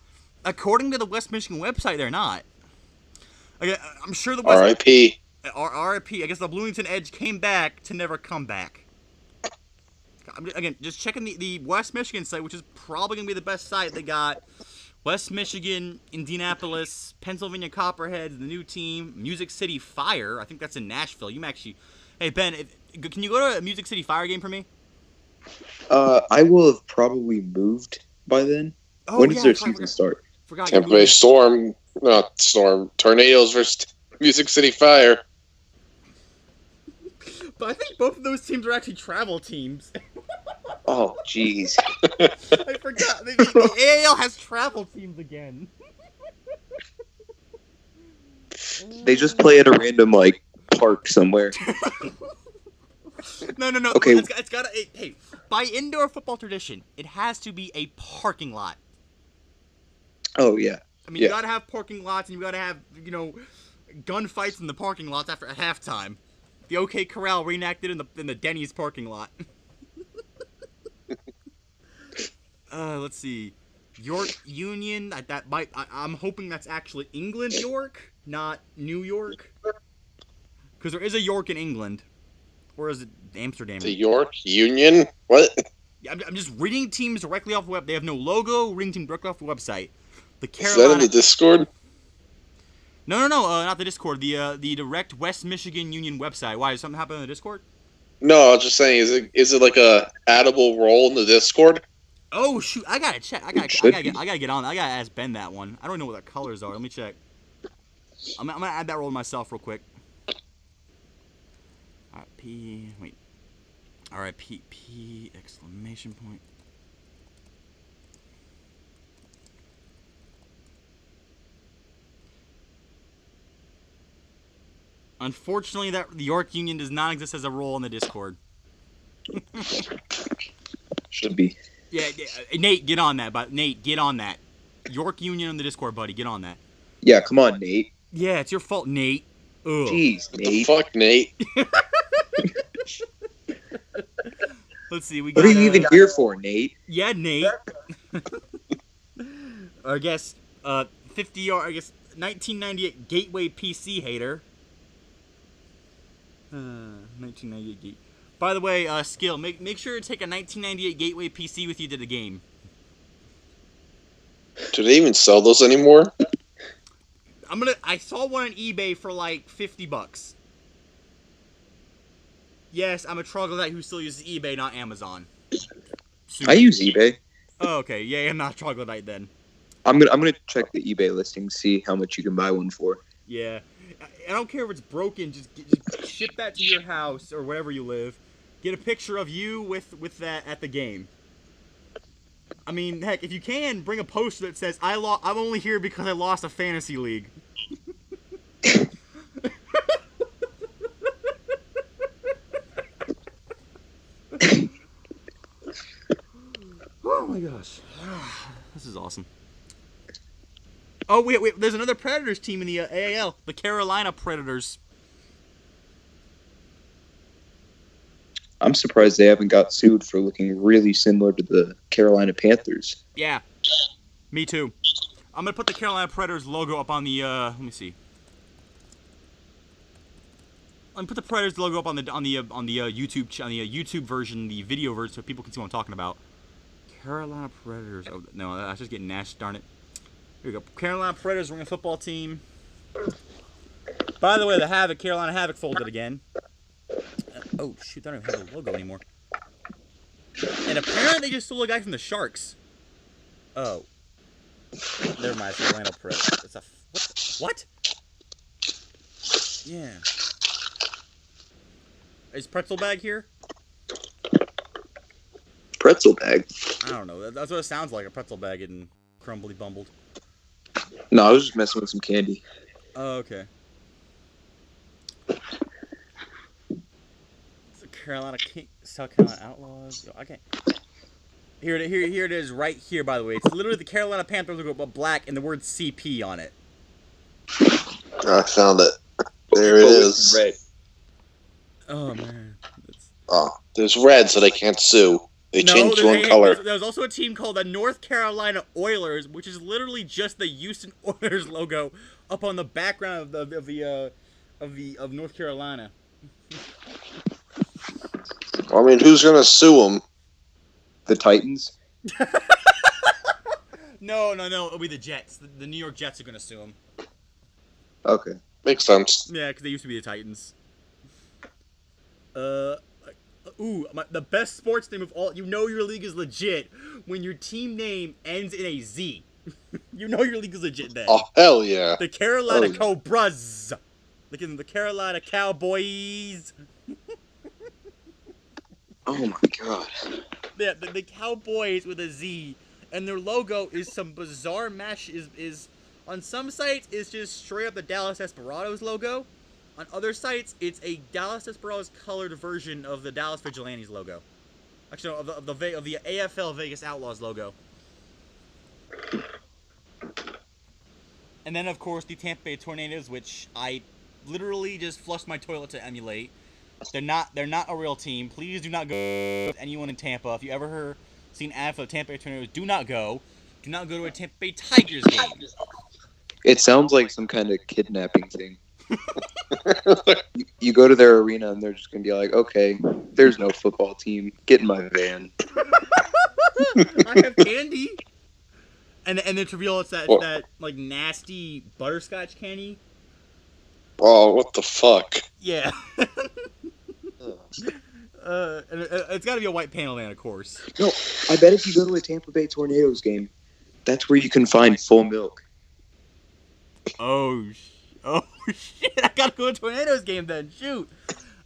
[SPEAKER 1] According to the West Michigan website, they're not. I'm sure the West...
[SPEAKER 3] R.I.P.
[SPEAKER 1] R.I.P. I guess the Bloomington Edge came back to never come back. Again, just checking the West Michigan site, which is probably going to be the best site. They got West Michigan, Indianapolis, Pennsylvania Copperheads, the new team, Music City Fire. I think that's in Nashville. You actually... Hey, Ben, can you go to a Music City Fire game for me?
[SPEAKER 2] I will have probably moved by then.
[SPEAKER 1] Oh,
[SPEAKER 2] when does their season start?
[SPEAKER 3] Tampa Bay Storm. Not Storm. Tornadoes versus Music City Fire.
[SPEAKER 1] But I think both of those teams are actually travel teams.
[SPEAKER 2] Oh, jeez.
[SPEAKER 1] I forgot. The AAL has travel teams again.
[SPEAKER 2] They just play at a random, like, park somewhere.
[SPEAKER 1] No.
[SPEAKER 2] Okay.
[SPEAKER 1] It's got to... Hey, by indoor football tradition, it has to be a parking lot.
[SPEAKER 2] Oh, yeah.
[SPEAKER 1] I mean, you got to have parking lots, and you got to have, gunfights in the parking lots after at halftime. The OK Corral reenacted in the Denny's parking lot. Let's see. York Union. I'm hoping that's actually England York, not New York. Because there is a York in England. Or is it Amsterdam?
[SPEAKER 3] The York Union? What?
[SPEAKER 1] I'm just reading teams directly off the web. They have no logo. Reading teams directly off the website. The
[SPEAKER 3] Is that in the Discord?
[SPEAKER 1] No, not the Discord. The direct West Michigan Union website. Why, did something happen in the Discord?
[SPEAKER 3] No, I was just saying, is it like a addable role in the Discord?
[SPEAKER 1] Oh shoot! I gotta check. I gotta get on. I gotta ask Ben that one. I don't know what the colors are. Let me check. I'm gonna add that role myself real quick. R.I.P. Wait. R.I.P. exclamation point. Unfortunately, the York Union does not exist as a role in the Discord.
[SPEAKER 2] Should be.
[SPEAKER 1] Yeah, Nate, get on that. But Nate, get on that. York Union in the Discord, buddy. Get on that.
[SPEAKER 2] Yeah, come on, Nate.
[SPEAKER 1] Yeah, it's your fault, Nate. Ugh.
[SPEAKER 2] Jeez,
[SPEAKER 3] What
[SPEAKER 2] Nate.
[SPEAKER 3] the fuck, Nate?
[SPEAKER 1] Let's see.
[SPEAKER 2] What are you even here for, Nate?
[SPEAKER 1] Yeah, Nate. I guess 50-yard. I guess 1998 Gateway PC hater. 1998 Gateway. By the way, Skill, make sure to take a 1998 Gateway PC with you to the game.
[SPEAKER 3] Do they even sell those anymore?
[SPEAKER 1] I saw one on eBay for like $50. Yes, I'm a troglodyte who still uses eBay, not Amazon.
[SPEAKER 2] I use eBay.
[SPEAKER 1] Oh, okay. Yeah, I'm not a troglodyte then.
[SPEAKER 2] I'm gonna check the eBay listing, see how much you can buy one for.
[SPEAKER 1] Yeah. I don't care if it's broken, just ship that to your house or wherever you live. Get a picture of you with that at the game. I mean, heck, if you can, bring a poster that says, I'm only here because I lost a fantasy league. Oh my gosh. This is awesome. Oh, wait, there's another Predators team in the AAL. The Carolina Predators.
[SPEAKER 2] I'm surprised they haven't got sued for looking really similar to the Carolina Panthers.
[SPEAKER 1] Yeah. Me too. I'm going to put the Carolina Predators logo up on the, let me see. I'm going to put the Predators logo up on the YouTube version, the video version, so people can see what I'm talking about. Carolina Predators. Oh, no, I was just getting nasty, darn it. Here we go. Carolina Predators, we're a football team. By the way, the Carolina Havoc folded again. Oh, shoot, I don't even have the logo anymore. And apparently they just stole a guy from the Sharks. Oh. Never mind, it's the Orlando Predators. It's a... What? Yeah. Is Pretzel Bag here?
[SPEAKER 2] Pretzel bag?
[SPEAKER 1] I don't know. That's what it sounds like, a pretzel bag getting crumbly bumbled.
[SPEAKER 2] No, I was just messing with some candy.
[SPEAKER 1] Oh, okay. South Carolina Outlaws. Yo, I can't. Here it is, right here. By the way, it's literally the Carolina Panthers logo, but black, and the word CP on it.
[SPEAKER 3] I found it. There it is.
[SPEAKER 2] Red.
[SPEAKER 1] Oh man.
[SPEAKER 3] Oh, there's red, so they can't sue. They changed one color.
[SPEAKER 1] There's also a team called the North Carolina Oilers, which is literally just the Houston Oilers logo up on the background of North Carolina.
[SPEAKER 3] I mean, who's gonna sue them?
[SPEAKER 2] The Titans?
[SPEAKER 1] No. It'll be the Jets. The New York Jets are gonna sue them.
[SPEAKER 2] Okay.
[SPEAKER 3] Makes sense.
[SPEAKER 1] Yeah, because they used to be the Titans. The best sports name of all. You know your league is legit when your team name ends in a Z. You know your league is legit then.
[SPEAKER 3] Oh, hell yeah.
[SPEAKER 1] The Carolina Cobras. The Carolina Cowboys.
[SPEAKER 2] Oh my god.
[SPEAKER 1] Yeah, the Cowboys with a Z. And their logo is some bizarre mesh. Is on some sites, it's just straight up the Dallas Desperados logo. On other sites, it's a Dallas Desperados colored version of the Dallas Vigilantes logo. Actually, no, of the AFL Vegas Outlaws logo. And then, of course, the Tampa Bay Tornadoes, which I literally just flushed my toilet to emulate. They're not a real team. Please do not go with anyone in Tampa. If you ever seen an ad for the Tampa Bay Tornadoes, do not go. Do not go to a Tampa Bay Tigers game.
[SPEAKER 2] It sounds like some kind of kidnapping thing. You go to their arena and they're just gonna be like, okay, there's no football team. Get in my van.
[SPEAKER 1] I have candy. And then to reveal it's that like nasty butterscotch candy.
[SPEAKER 3] Oh, what the fuck?
[SPEAKER 1] Yeah. And it's got to be a white panel man, of course.
[SPEAKER 2] No, I bet if you go to a Tampa Bay Tornadoes game, that's where you can find full milk.
[SPEAKER 1] Oh shit! I gotta go to a Tornadoes game then. Shoot,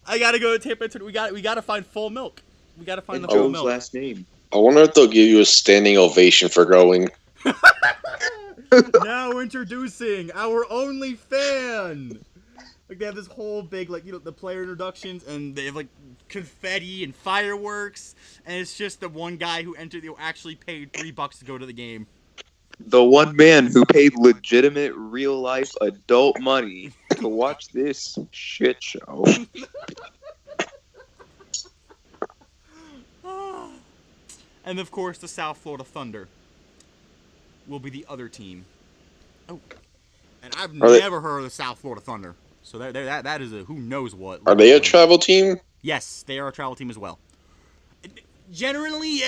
[SPEAKER 1] I gotta go to Tampa. We gotta find full milk. We gotta find the full milk.
[SPEAKER 2] Last name.
[SPEAKER 3] I wonder if they'll give you a standing ovation for going.
[SPEAKER 1] Now introducing our only fan. Like they have this whole big the player introductions, and they have like confetti and fireworks, and it's just the one guy who actually paid $3 to go to the game.
[SPEAKER 2] The one man who paid legitimate, real-life, adult money to watch this shit show.
[SPEAKER 1] And, of course, the South Florida Thunder will be the other team. Oh. And I've never heard of the South Florida Thunder. So that is a who knows what.
[SPEAKER 3] Are they a travel team?
[SPEAKER 1] Yes, they are a travel team as well. Generally,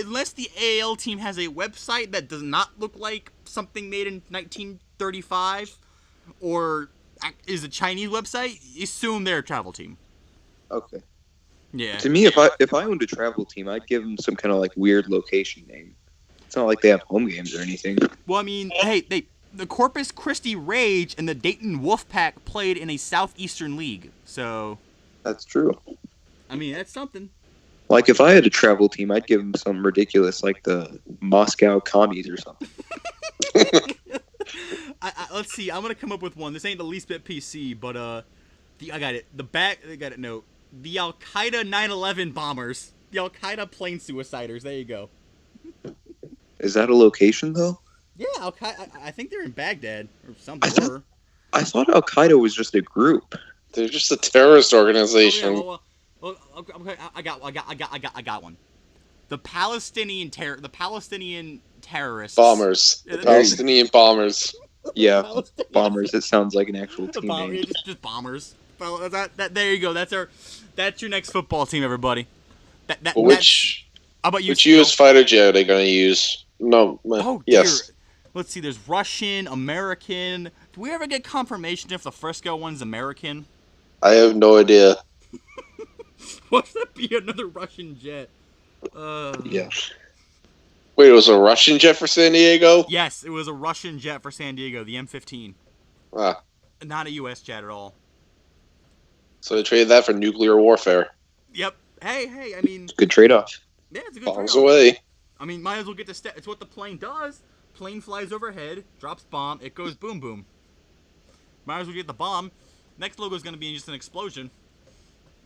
[SPEAKER 1] unless the AL team has a website that does not look like something made in 1935 or is a Chinese website, assume they're a travel team.
[SPEAKER 2] Okay.
[SPEAKER 1] Yeah.
[SPEAKER 2] To me, if I owned a travel team, I'd give them some kind of like weird location name. It's not like they have home games or anything.
[SPEAKER 1] Well, I mean, hey, the Corpus Christi Rage and the Dayton Wolfpack played in a Southeastern League, so...
[SPEAKER 2] That's true.
[SPEAKER 1] I mean, that's something.
[SPEAKER 2] Like, if I had a travel team, I'd give them something ridiculous like the Moscow Commies or something.
[SPEAKER 1] Let's see. I'm gonna come up with one. This ain't the least bit PC, but I got it. I got it. No, the Al Qaeda 9/11 bombers. The Al Qaeda plane suiciders. There you go.
[SPEAKER 2] Is that a location, though?
[SPEAKER 1] Yeah, Al Qaeda. I think they're in Baghdad or something.
[SPEAKER 2] I thought Al Qaeda was just a group.
[SPEAKER 3] They're just a terrorist organization.
[SPEAKER 1] Oh, yeah, well, okay, I got one. The Palestinian terrorists.
[SPEAKER 3] Bombers. The Palestinian bombers.
[SPEAKER 2] Yeah, bombers. It sounds like an actual team name.
[SPEAKER 1] Just bombers. There you go. That's your next football team, everybody.
[SPEAKER 3] Which
[SPEAKER 1] how about you?
[SPEAKER 3] Which U.S. fighter jet are they going to use? No.
[SPEAKER 1] Oh,
[SPEAKER 3] yes.
[SPEAKER 1] Dear. Let's see. There's Russian, American. Do we ever get confirmation if the Frisco one's American?
[SPEAKER 3] I have no idea.
[SPEAKER 1] What's that be another Russian jet?
[SPEAKER 2] Yeah.
[SPEAKER 3] Wait, it was a Russian jet for San Diego?
[SPEAKER 1] Yes, it was a Russian jet for San Diego, the M15.
[SPEAKER 3] Ah.
[SPEAKER 1] Not a U.S. jet at all.
[SPEAKER 3] So they traded that for nuclear warfare.
[SPEAKER 1] Yep. Hey, I mean...
[SPEAKER 2] Good trade-off.
[SPEAKER 1] Yeah, it's a good
[SPEAKER 3] Bombs
[SPEAKER 1] trade-off.
[SPEAKER 3] away.
[SPEAKER 1] I mean, might as well get the It's what the plane does. Plane flies overhead, drops bomb, it goes boom boom. Might as well get the bomb. Next logo is going to be just an explosion.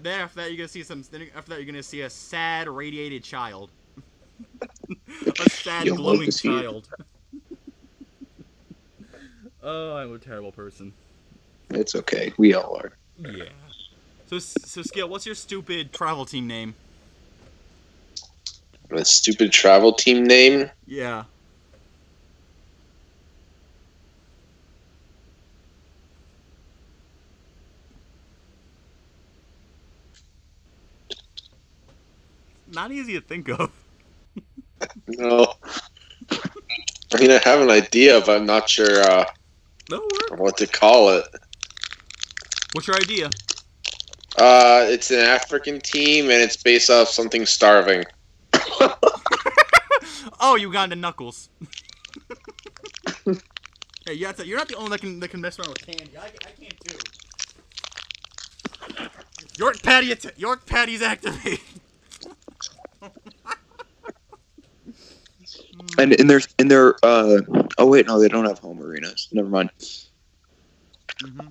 [SPEAKER 1] Then after that, you're going to see After that, you're going to see a sad, radiated child. A sad, glowing child. Oh, I'm a terrible person.
[SPEAKER 2] It's okay. We all are.
[SPEAKER 1] Yeah. So Skill, what's your stupid travel team name?
[SPEAKER 3] A stupid travel team name?
[SPEAKER 1] Yeah. Not easy to think of.
[SPEAKER 3] No. I mean, I have an idea, but I'm not sure what to call it.
[SPEAKER 1] What's your idea?
[SPEAKER 3] It's an African team, and it's based off something starving.
[SPEAKER 1] Oh, Uganda Knuckles. Hey, you're not the only one that can mess around with candy. I can too. York Patty's activate.
[SPEAKER 2] And in their oh wait, no, they don't have home arenas. Never mind.
[SPEAKER 1] Mm-hmm.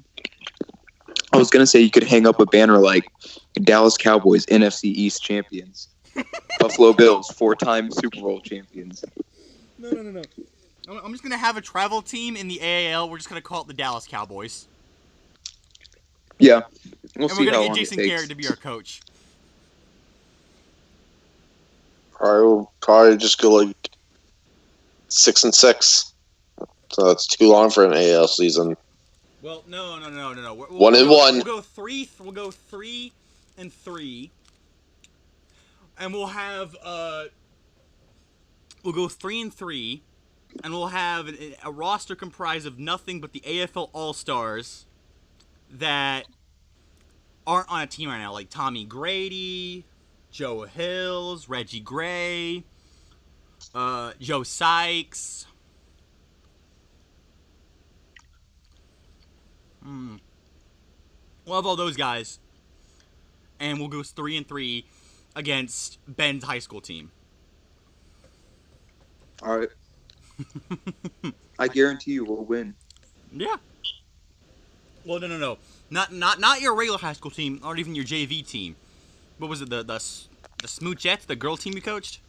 [SPEAKER 2] I was gonna say you could hang up a banner like Dallas Cowboys NFC East champions, Buffalo Bills 4-time Super Bowl champions.
[SPEAKER 1] No. I'm just gonna have a travel team in the AAL. We're just gonna call it the Dallas Cowboys.
[SPEAKER 2] Yeah,
[SPEAKER 1] we're gonna get Jason Garrett to be our coach.
[SPEAKER 3] I will probably just go like 6-6. So that's too long for an AL season.
[SPEAKER 1] Well, no.
[SPEAKER 3] 1-1.
[SPEAKER 1] We'll go 3. We'll go 3-3, and we'll have we'll go 3-3, and we'll have a roster comprised of nothing but the AFL All-Stars that aren't on a team right now, like Tommy Grady, Joe Hills, Reggie Gray, Joe Sykes. We'll have all those guys, and we'll go 3-3 against Ben's high school team.
[SPEAKER 2] All right. I guarantee you we'll win.
[SPEAKER 1] Yeah. Well, no. Not your regular high school team, or even your JV team. What was it? The Smoochettes, the girl team you coached?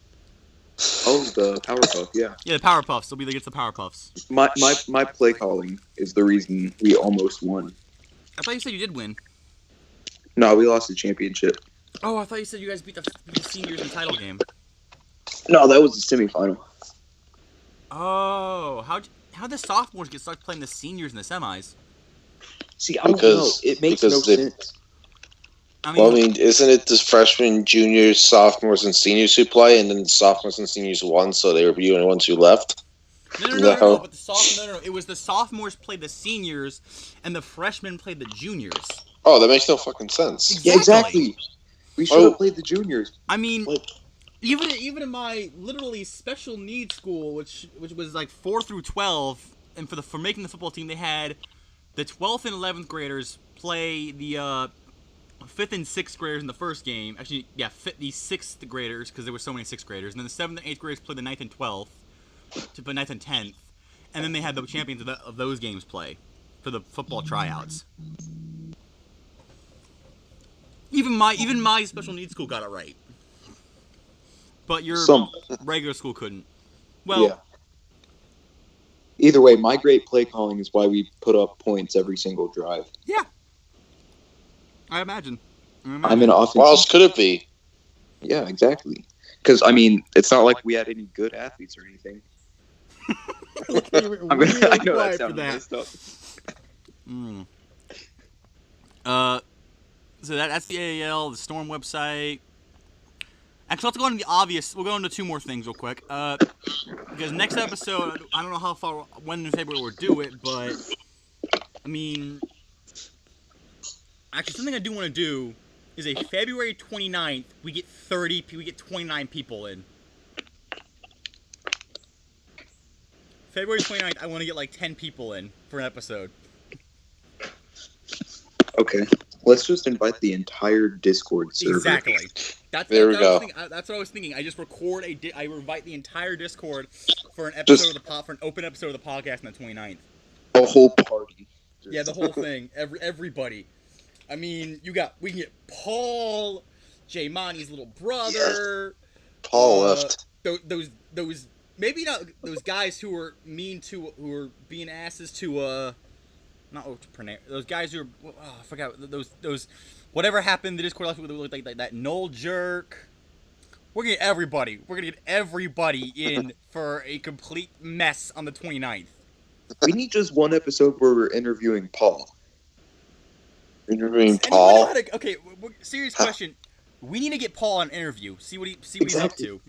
[SPEAKER 2] Oh, the Powerpuff, yeah.
[SPEAKER 1] Yeah, the Powerpuffs. They'll be against the Powerpuffs.
[SPEAKER 2] My play calling is the reason we almost won.
[SPEAKER 1] I thought you said you did win.
[SPEAKER 2] No, we lost the championship.
[SPEAKER 1] Oh, I thought you said you guys beat the seniors in the title game.
[SPEAKER 2] No, that was the semifinal.
[SPEAKER 1] Oh, how'd the sophomores get stuck playing the seniors in the semis?
[SPEAKER 2] See, I don't know. It makes no sense.
[SPEAKER 1] I mean,
[SPEAKER 3] isn't it the freshmen, juniors, sophomores, and seniors who play, and then the sophomores and seniors won, so they were the only ones who left?
[SPEAKER 1] No. But it was the sophomores played the seniors, and the freshmen played the juniors.
[SPEAKER 3] Oh, that makes no fucking sense.
[SPEAKER 2] Exactly. Yeah, exactly. We should have played the juniors.
[SPEAKER 1] I mean, even in my literally special needs school, which was like 4 through 12, and for making the football team, they had the 12th and 11th graders play the 5th and 6th graders in the first game. Actually, yeah, the 6th graders, because there were so many 6th graders. And then the 7th and 8th graders played the 9th and 12th, to play 9th and 10th. And then they had the champions of those games play for the football tryouts. Even my special needs school got it right. But your regular school couldn't. Well,
[SPEAKER 4] yeah. Either way, my great play calling is why we put up points every single drive.
[SPEAKER 1] Yeah. I imagine.
[SPEAKER 4] I'm an offensive.
[SPEAKER 3] What else could it be?
[SPEAKER 2] Yeah, exactly. Because, I mean, it's not like we had any good athletes or anything. I know that sounded messed up.
[SPEAKER 1] So that's the AAL, the Storm website. Actually, let's go into the obvious. We'll go into 2 more things real quick. Because next episode, I don't know when in February we'll do it, but I mean, actually, something I do want to do is a February 29th. We get 29 people in. February 29th, I want to get like 10 people in for an episode.
[SPEAKER 2] Okay. Let's just invite the entire Discord server.
[SPEAKER 1] Exactly.
[SPEAKER 3] There we go.
[SPEAKER 1] That's what I was thinking. I just record I invite the entire Discord for an episode for an open episode of the podcast on the 29th.
[SPEAKER 2] A whole party.
[SPEAKER 1] Yeah, the whole thing. Everybody. I mean, we can get Paul, Jay Monty's little brother.
[SPEAKER 3] Paul left.
[SPEAKER 1] Those maybe not those guys who are who are being asses to those guys who are I forgot those whatever happened. The Discord last week looked like that Noel jerk. We're gonna get everybody in for a complete mess on the 29th.
[SPEAKER 2] We need just one episode where we're interviewing Paul.
[SPEAKER 3] Interviewing Paul?
[SPEAKER 1] Okay, serious question. We need to get Paul on an interview. See what he's up to.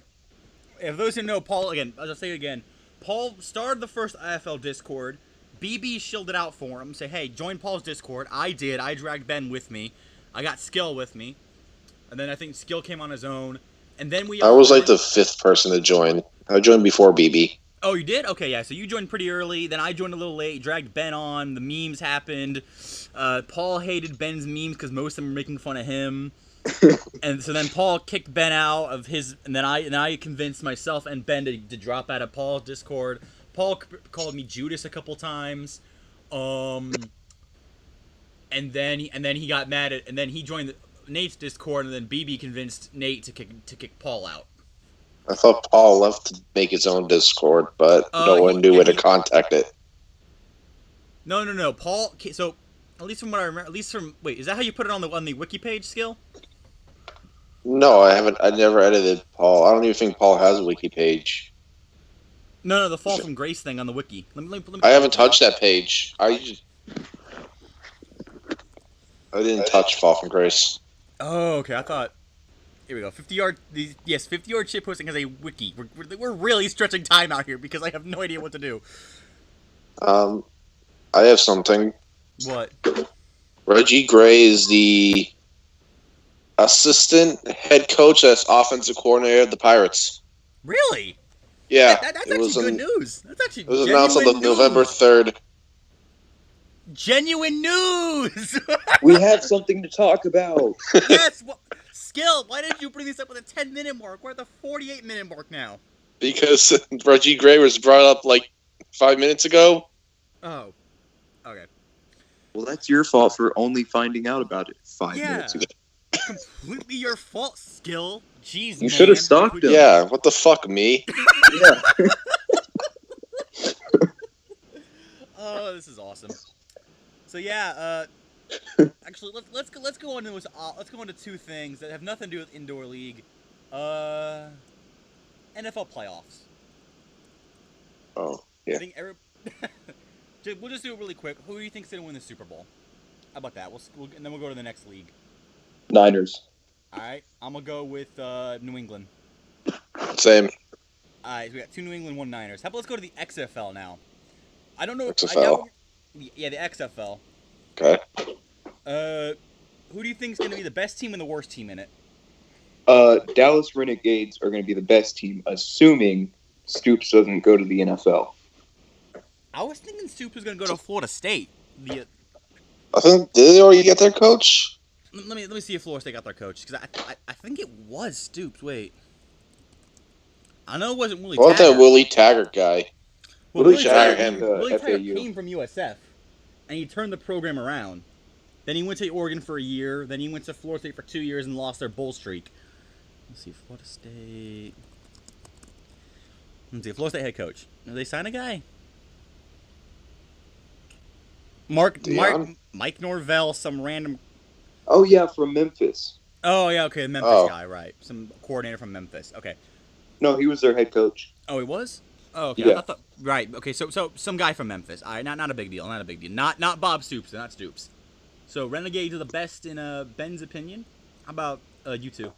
[SPEAKER 1] If those who know Paul, again, I'll just say it again. Paul started the first IFL Discord. BB shielded out for him. Say, hey, join Paul's Discord. I did. I dragged Ben with me. I got Skill with me. And then I think Skill came on his own. And then I
[SPEAKER 3] was like the 5th person to join. I joined before BB.
[SPEAKER 1] Oh, you did? Okay, yeah. So you joined pretty early. Then I joined a little late. Dragged Ben on. The memes happened. Paul hated Ben's memes because most of them were making fun of him. And so then Paul kicked Ben out of his. And then I convinced myself and Ben to drop out of Paul's Discord. Paul called me Judas a couple times. And then he got mad at. And then he joined Nate's Discord. And then BB convinced Nate to kick Paul out.
[SPEAKER 3] I thought Paul left to make his own Discord, but no one knew where to contact it.
[SPEAKER 1] No. Paul. So, at least from what I remember, wait, is that how you put it on the wiki page, Skill?
[SPEAKER 3] No, I haven't. I never edited Paul. I don't even think Paul has a wiki page.
[SPEAKER 1] No, the Fall from Grace thing on the wiki. Let me
[SPEAKER 3] I haven't touched that page. I didn't touch Fall from Grace.
[SPEAKER 1] Oh, okay. I thought. Here we go. 50-yard. Yes, 50-yard shit posting has a wiki. We're really stretching time out here because I have no idea what to do.
[SPEAKER 3] I have something.
[SPEAKER 1] What?
[SPEAKER 3] Reggie Gray is the assistant head coach as offensive coordinator of the Pirates.
[SPEAKER 1] Really?
[SPEAKER 3] Yeah.
[SPEAKER 1] That's actually good news. That's actually
[SPEAKER 3] it was announced on November 3rd.
[SPEAKER 1] Genuine news!
[SPEAKER 2] We have something to talk about.
[SPEAKER 1] Yes! Skill, why didn't you bring this up at the 10-minute mark? We're at the 48-minute mark now.
[SPEAKER 3] Because Reggie Gray was brought up like 5 minutes ago.
[SPEAKER 1] Oh. Okay.
[SPEAKER 2] Well, that's your fault for only finding out about it 5 minutes ago.
[SPEAKER 1] Completely your fault, Skill. Jeez,
[SPEAKER 2] you should have stalked him.
[SPEAKER 3] Yeah, what the fuck, me?
[SPEAKER 2] Yeah.
[SPEAKER 1] Oh, this is awesome. So yeah, actually, let's go into let's go into 2 things that have nothing to do with indoor league. NFL playoffs.
[SPEAKER 3] Oh yeah.
[SPEAKER 1] I think we'll just do it really quick. Who do you think's gonna win the Super Bowl? How about that? And then we'll go to the next league.
[SPEAKER 2] Niners.
[SPEAKER 1] All right, I'm gonna go with New England.
[SPEAKER 3] Same.
[SPEAKER 1] All right, so we got 2 New England, 1 Niners. How about let's go to the XFL now? I don't know.
[SPEAKER 3] XFL.
[SPEAKER 1] Yeah, the XFL.
[SPEAKER 3] Okay.
[SPEAKER 1] Who do you think is going to be the best team and the worst team in it?
[SPEAKER 2] Dallas Renegades are going to be the best team, assuming Stoops doesn't go to the NFL.
[SPEAKER 1] I was thinking Stoops was going to go to Florida State.
[SPEAKER 3] I think did they already get their coach?
[SPEAKER 1] let me see if Florida State got their coach, because I think it was Stoops. Wait, I know it wasn't Willie
[SPEAKER 3] What about
[SPEAKER 1] Taggart.
[SPEAKER 3] that Willie Taggart guy?
[SPEAKER 1] Well,
[SPEAKER 4] Willie
[SPEAKER 1] Willie
[SPEAKER 3] Taggart
[SPEAKER 1] Taggart,
[SPEAKER 3] came
[SPEAKER 1] Willie Taggart
[SPEAKER 4] FAU.
[SPEAKER 1] came from USF, and he turned the program around. Then he went to Oregon for a year. Then he went to Florida State for 2 years and lost their bowl streak. Let's see, Florida State. Let's see, Florida State head coach. Did they sign a guy? Mike Norvell, some random.
[SPEAKER 4] Oh yeah, from Memphis.
[SPEAKER 1] Oh yeah, okay, the Memphis guy, right? Some coordinator from Memphis. Okay.
[SPEAKER 4] No, he was their head coach.
[SPEAKER 1] Oh, he was. Oh, okay.
[SPEAKER 4] Yeah.
[SPEAKER 1] I thought, right. Okay, so some guy from Memphis. All right, not a big deal. Not a big deal. Not Bob Stoops. Not Stoops. So Renegades are the best in Ben's opinion. How about you two?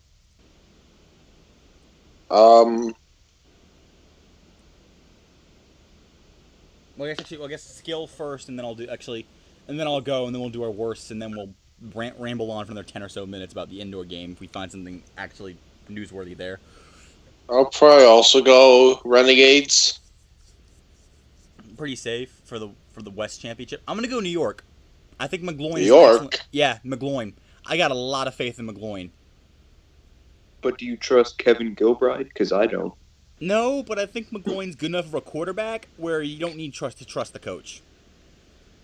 [SPEAKER 1] Well, I guess skill first, and then I'll go, and then we'll do our worst, and then we'll ramble on for another 10 or so minutes about the indoor game if we find something actually newsworthy there.
[SPEAKER 3] I'll probably also go Renegades.
[SPEAKER 1] Pretty safe for the West Championship. I'm gonna go New York. I think McGloin.
[SPEAKER 3] New York?
[SPEAKER 1] Yeah, McGloin. I got a lot of faith in McGloin.
[SPEAKER 4] But do you trust Kevin Gilbride? Because I don't.
[SPEAKER 1] No, but I think McGloin's good enough of a quarterback where you don't need to trust the coach.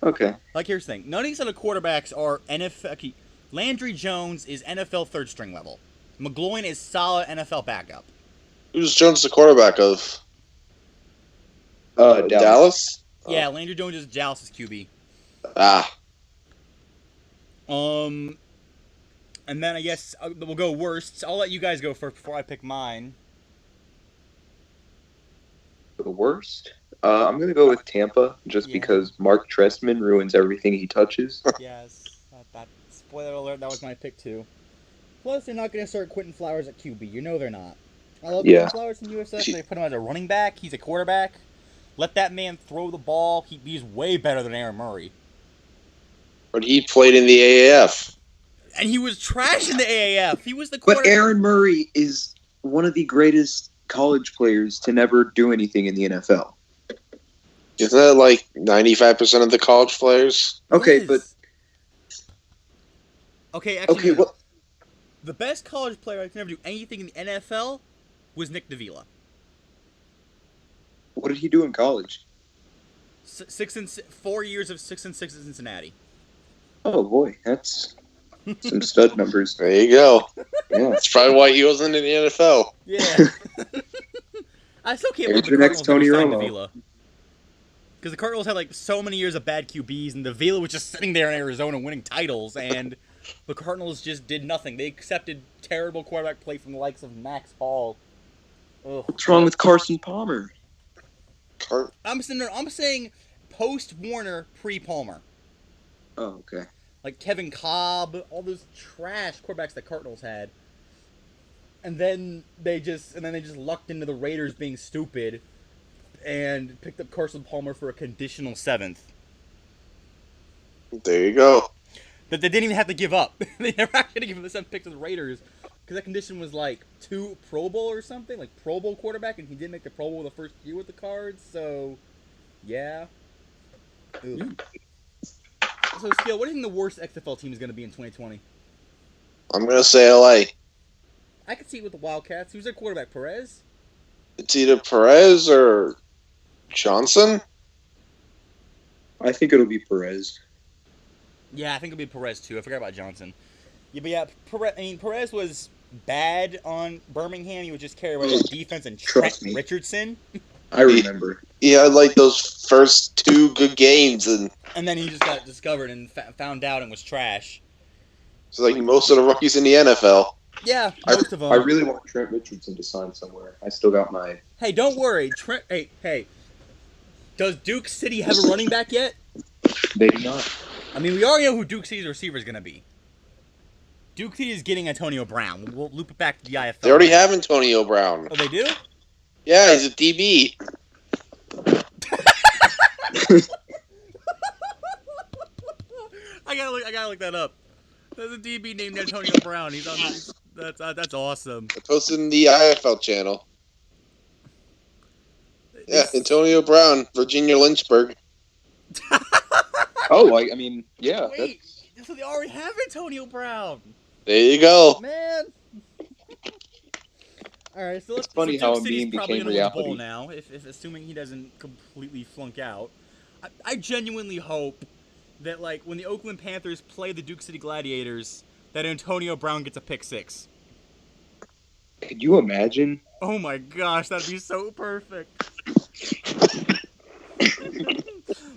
[SPEAKER 4] Okay.
[SPEAKER 1] Like, here's the thing. None of these other quarterbacks are NFL. Okay, Landry Jones is NFL third string level. McGloin is solid NFL backup.
[SPEAKER 3] Who's Jones the quarterback of? Dallas?
[SPEAKER 1] Yeah, Landry Jones is Dallas' QB. And then I guess we'll go worst. I'll let you guys go first before I pick mine.
[SPEAKER 4] The worst? I'm going to go with Tampa just because Mark Trestman ruins everything he touches.
[SPEAKER 1] Yes. That spoiler alert, that was my pick too. Plus, they're not going to start Quentin Flowers at QB. You know they're not. I love Quentin Flowers in USF. They put him as a running back. He's a quarterback. Let that man throw the ball. He's way better than Aaron Murray.
[SPEAKER 3] But he played in the AAF.
[SPEAKER 1] And he was trash in the AAF. He was the
[SPEAKER 2] But Aaron Murray is one of the greatest college players to never do anything in the NFL.
[SPEAKER 3] Isn't that like 95% of the college players?
[SPEAKER 2] Okay, but...
[SPEAKER 1] Okay, actually,
[SPEAKER 2] okay, well...
[SPEAKER 1] The best college player I can never do anything in the NFL was Nick Davila.
[SPEAKER 2] What did he do in college?
[SPEAKER 1] 4 years of 6-6 at Cincinnati.
[SPEAKER 2] Oh boy, that's some stud numbers.
[SPEAKER 3] There you go.
[SPEAKER 2] Yeah,
[SPEAKER 3] that's probably why he wasn't in the NFL.
[SPEAKER 1] Yeah. I still can't believe the Cardinals never signed Davila. Because the Cardinals had like so many years of bad QBs, and Davila was just sitting there in Arizona winning titles, and the Cardinals just did nothing. They accepted terrible quarterback play from the likes of Max Hall. Ugh.
[SPEAKER 2] What's wrong with Carson Palmer?
[SPEAKER 1] I'm saying post Warner, pre Palmer.
[SPEAKER 2] Oh, okay.
[SPEAKER 1] Like Kevin Cobb, all those trash quarterbacks that Cardinals had. And then they just lucked into the Raiders being stupid and picked up Carson Palmer for a conditional 7th.
[SPEAKER 3] There you go.
[SPEAKER 1] That they didn't even have to give up. They never actually gave him the 7th pick to the Raiders because that condition was like 2 Pro Bowl or something, like Pro Bowl quarterback, and he didn't make the Pro Bowl the first year with the Cards. So, yeah. Ugh. So, Skill, what do you think the worst XFL team is going to be in 2020?
[SPEAKER 3] I'm going to say LA.
[SPEAKER 1] I could see it with the Wildcats. Who's their quarterback, Perez?
[SPEAKER 3] It's either Perez or Johnson.
[SPEAKER 2] I think it'll be Perez.
[SPEAKER 1] Yeah, I think it'll be Perez, too. I forgot about Johnson. Yeah, but yeah, Perez was bad on Birmingham. He was just carried by his defense and Trent Richardson.
[SPEAKER 2] I remember.
[SPEAKER 3] He had like those first 2 good games, and
[SPEAKER 1] then he just got discovered and found out and was trash.
[SPEAKER 3] It's like most of the rookies in the NFL.
[SPEAKER 1] Yeah, most of them.
[SPEAKER 4] I really want Trent Richardson to sign somewhere. I still got my...
[SPEAKER 1] Hey, don't worry. Hey. Does Duke City have a running back yet?
[SPEAKER 4] They do not.
[SPEAKER 1] I mean, we already know who Duke City's receiver is going to be. Duke City is getting Antonio Brown. We'll loop it back to the IFL.
[SPEAKER 3] They already have Antonio Brown.
[SPEAKER 1] Oh, they do?
[SPEAKER 3] Yeah, he's a DB.
[SPEAKER 1] I gotta look that up. There's a DB named Antonio Brown. He's on this. That's awesome.
[SPEAKER 3] I posted in the IFL channel. Yeah, Antonio Brown, Virginia Lynchburg.
[SPEAKER 4] Oh, I mean, yeah.
[SPEAKER 1] Wait, So they already have Antonio Brown.
[SPEAKER 3] There you go.
[SPEAKER 1] Man. All right, so
[SPEAKER 4] It's funny
[SPEAKER 1] so
[SPEAKER 4] how
[SPEAKER 1] Duke
[SPEAKER 4] a
[SPEAKER 1] City's
[SPEAKER 4] meme
[SPEAKER 1] probably
[SPEAKER 4] became
[SPEAKER 1] gonna win the bowl
[SPEAKER 4] reality.
[SPEAKER 1] now, if assuming he doesn't completely flunk out. I genuinely hope that like when the Oakland Panthers play the Duke City Gladiators, that Antonio Brown gets a pick 6.
[SPEAKER 4] Could you imagine?
[SPEAKER 1] Oh my gosh, that'd be so perfect.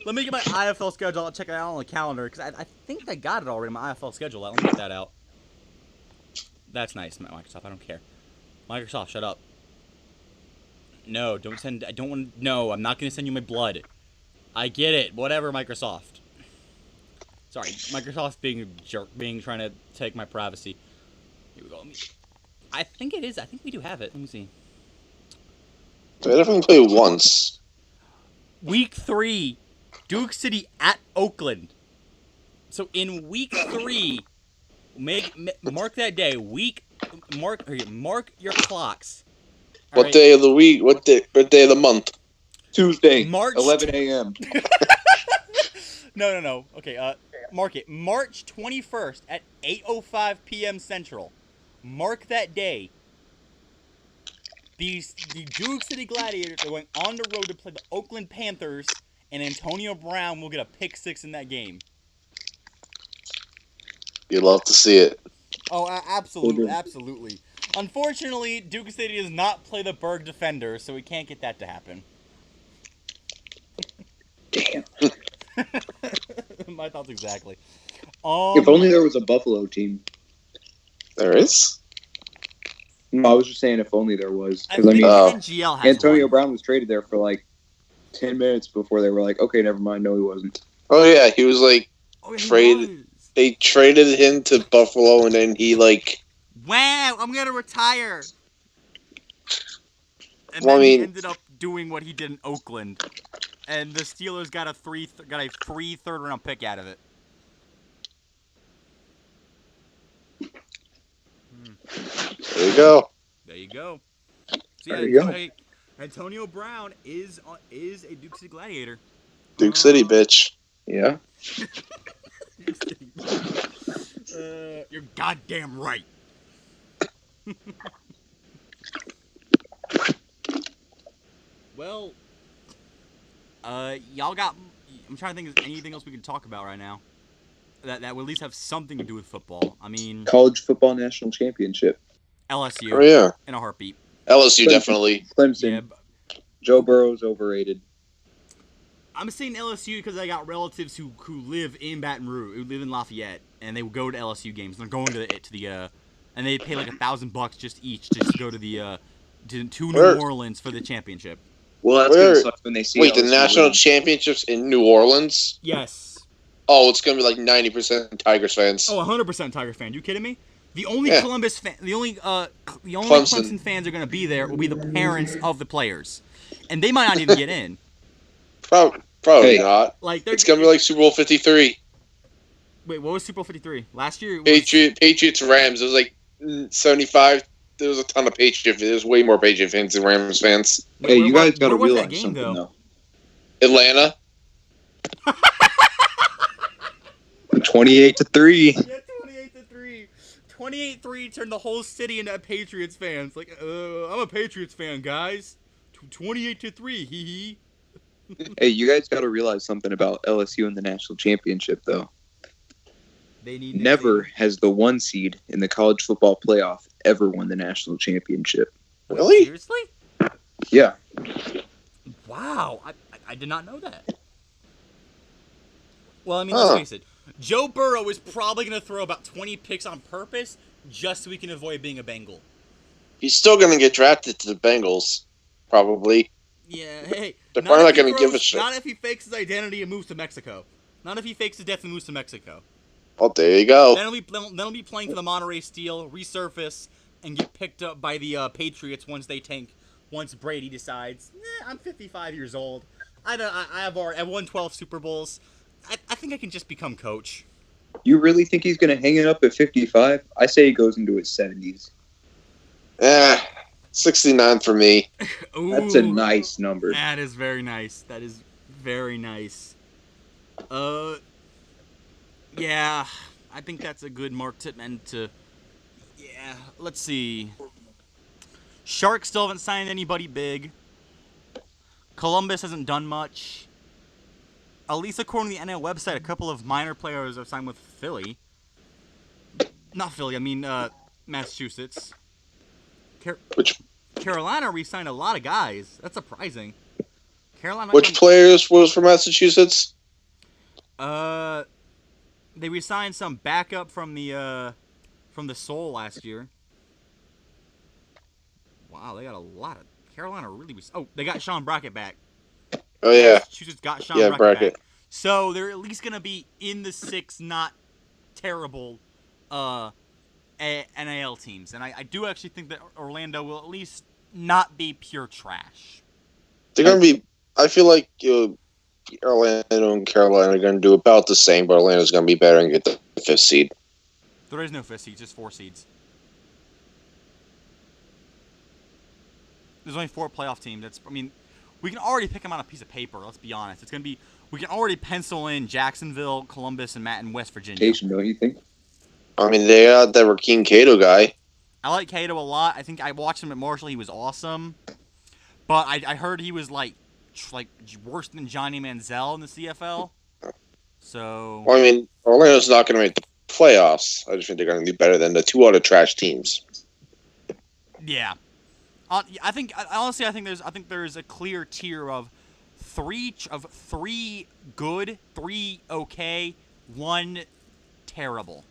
[SPEAKER 1] Let me get my IFL schedule. I'll check it out on the calendar because I think I got it already. My IFL schedule. Let me get that out. That's nice, Microsoft. I don't care. Microsoft, shut up. No, don't send. I don't want. No, I'm not gonna send you my blood. I get it. Whatever, Microsoft. Sorry, Microsoft's being a jerk, trying to take my privacy. Here we go. I think it is. I think we do have it. Let me see.
[SPEAKER 3] I definitely played once.
[SPEAKER 1] Week 3, Duke City at Oakland. So in week 3, mark that day. Mark your clocks. All
[SPEAKER 3] What
[SPEAKER 1] right?
[SPEAKER 3] day of the week? What day of the month?
[SPEAKER 4] Tuesday,
[SPEAKER 1] March
[SPEAKER 4] 11 a.m.
[SPEAKER 1] No. Okay, mark it. March 21st at 8:05 p.m. Central. Mark that day. The Duke City Gladiators are going on the road to play the Oakland Panthers, and Antonio Brown will get a pick 6 in that game.
[SPEAKER 3] You'd love to see it.
[SPEAKER 1] Oh, absolutely. Unfortunately, Duke City does not play the Berg Defenders, so we can't get that to happen.
[SPEAKER 4] Damn.
[SPEAKER 1] My thoughts exactly.
[SPEAKER 4] If only there was a Buffalo team.
[SPEAKER 3] There is?
[SPEAKER 4] No, I was just saying if only there was.
[SPEAKER 1] I
[SPEAKER 4] Because,
[SPEAKER 1] think NGL has
[SPEAKER 4] Antonio
[SPEAKER 1] one.
[SPEAKER 4] Brown was traded there for like 10 minutes before they were like, okay, never mind. No, he wasn't.
[SPEAKER 3] Oh yeah, he was like
[SPEAKER 1] Oh, yeah, he
[SPEAKER 3] traded.
[SPEAKER 1] was.
[SPEAKER 3] They traded him to Buffalo, and then he like.
[SPEAKER 1] Wow, I'm gonna retire. And
[SPEAKER 3] Well,
[SPEAKER 1] then
[SPEAKER 3] I
[SPEAKER 1] he
[SPEAKER 3] mean-
[SPEAKER 1] ended up doing what he did in Oakland, and the Steelers got a free third-round pick out of it.
[SPEAKER 3] There you go.
[SPEAKER 1] There you go. So,
[SPEAKER 4] There you go.
[SPEAKER 1] Antonio Brown is a Duke City Gladiator.
[SPEAKER 3] Duke City, bitch.
[SPEAKER 4] Yeah.
[SPEAKER 1] You're goddamn right. Well, y'all got. I'm trying to think. Is anything else we can talk about right now that would at least have something to do with football? I mean,
[SPEAKER 4] College football national championship.
[SPEAKER 1] LSU
[SPEAKER 3] Oh yeah,
[SPEAKER 1] in a heartbeat.
[SPEAKER 3] LSU
[SPEAKER 4] Clemson.
[SPEAKER 3] definitely.
[SPEAKER 4] Clemson.
[SPEAKER 1] Yeah,
[SPEAKER 4] Joe Burrow's overrated.
[SPEAKER 1] I'm saying LSU because I got relatives who live in Baton Rouge, who live in Lafayette, and they will go to LSU games. They're going to the and they pay like $1,000 just each to just go to the to New Orleans for the championship.
[SPEAKER 2] Well, that's
[SPEAKER 3] Where-
[SPEAKER 2] gonna suck when they see.
[SPEAKER 3] Wait, the
[SPEAKER 2] LSU
[SPEAKER 3] national
[SPEAKER 2] win.
[SPEAKER 3] championships in New Orleans?
[SPEAKER 1] Yes.
[SPEAKER 3] Oh, it's gonna be like 90% Tigers fans.
[SPEAKER 1] Oh, 100% Tiger fan. You kidding me? The only
[SPEAKER 3] Yeah.
[SPEAKER 1] Columbus fan, the only
[SPEAKER 3] Clemson.
[SPEAKER 1] Clemson fans are going to be there will be the parents of the players, and they might not even get in.
[SPEAKER 3] Probably
[SPEAKER 4] Hey.
[SPEAKER 3] not.
[SPEAKER 1] Like they're
[SPEAKER 3] It's gonna be like Super Bowl 53.
[SPEAKER 1] Wait, what was Super Bowl 53 last year? It was,
[SPEAKER 3] Patriots Rams. It was like 75. There was a ton of Patriot. There's way more Patriot fans than Rams fans.
[SPEAKER 1] wait,
[SPEAKER 2] Hey, you guys got to
[SPEAKER 1] where was that
[SPEAKER 2] realize
[SPEAKER 1] game,
[SPEAKER 2] something
[SPEAKER 1] though?
[SPEAKER 3] Atlanta.
[SPEAKER 2] 28-3.
[SPEAKER 1] Yeah, 28-3. 28-3 turned the whole city into Patriots fans. Like, I'm a Patriots fan, guys. 28-3. Hee hee.
[SPEAKER 2] Hey, you guys got to realize something about LSU in the national championship, though.
[SPEAKER 1] They need
[SPEAKER 2] Never has the 1 seed in the college football playoff ever won the national championship.
[SPEAKER 3] Really?
[SPEAKER 1] Seriously?
[SPEAKER 2] Yeah.
[SPEAKER 1] Wow, I did not know that. Well, I mean,
[SPEAKER 3] Huh.
[SPEAKER 1] let's face it. Joe Burrow is probably going to throw about 20 picks on purpose just so he can avoid being a Bengal.
[SPEAKER 3] He's still gonna get drafted to the Bengals, probably.
[SPEAKER 1] Yeah, hey.
[SPEAKER 3] They're probably
[SPEAKER 1] if
[SPEAKER 3] not
[SPEAKER 1] he
[SPEAKER 3] gonna give a shit.
[SPEAKER 1] Not if he fakes his identity and moves to Mexico. Not if he fakes his death and moves to Mexico.
[SPEAKER 3] Oh, there you go.
[SPEAKER 1] Then he'll be playing for the Monterey Steel, resurface, and get picked up by the Patriots once Brady decides, I'm 55 years old. I've won 12 Super Bowls. I think I can just become coach.
[SPEAKER 2] You really think he's going to hang it up at 55? I say he goes into his 70s.
[SPEAKER 3] 69 for me.
[SPEAKER 2] That's a
[SPEAKER 1] Ooh,
[SPEAKER 2] nice number.
[SPEAKER 1] That is very nice. That is very nice. Yeah. I think that's a good mark to end to. Yeah, let's see. Sharks still haven't signed anybody big. Columbus hasn't done much. At least according to the NL website, a couple of minor players have signed with Philly. Not Philly, I mean Massachusetts. Carolina re-signed a lot of guys. That's surprising. Carolina.
[SPEAKER 3] Which players was from Massachusetts?
[SPEAKER 1] They re-signed some backup from the Soul last year. Wow, they got a lot of Carolina really. They got Sean Brackett back.
[SPEAKER 3] Oh yeah,
[SPEAKER 1] Massachusetts got Sean Brackett back. So they're at least gonna be in the 6 not terrible NAL teams, and I do actually think that Orlando will at least not be pure trash.
[SPEAKER 3] They're gonna be. I feel like Orlando and Carolina are gonna do about the same, but Orlando's gonna be better and get the 5th seed.
[SPEAKER 1] There is no 5th seed, just 4 seeds. There's only 4 playoff teams. We can already pick them on a piece of paper. Let's be honest. It's gonna be. We can already pencil in Jacksonville, Columbus, and West Virginia.
[SPEAKER 2] Don't you think?
[SPEAKER 3] I mean, they got that Rakeem Cato guy.
[SPEAKER 1] I like Cato a lot. I think I watched him at Marshall. He was awesome. But I heard he was like worse than Johnny Manziel in the CFL. So.
[SPEAKER 3] Well, I mean, Orlando's not going to make the playoffs. I just think they're going to be better than the 2 other trash teams.
[SPEAKER 1] Yeah. I think there's a clear tier of three good, 3 okay, 1 terrible.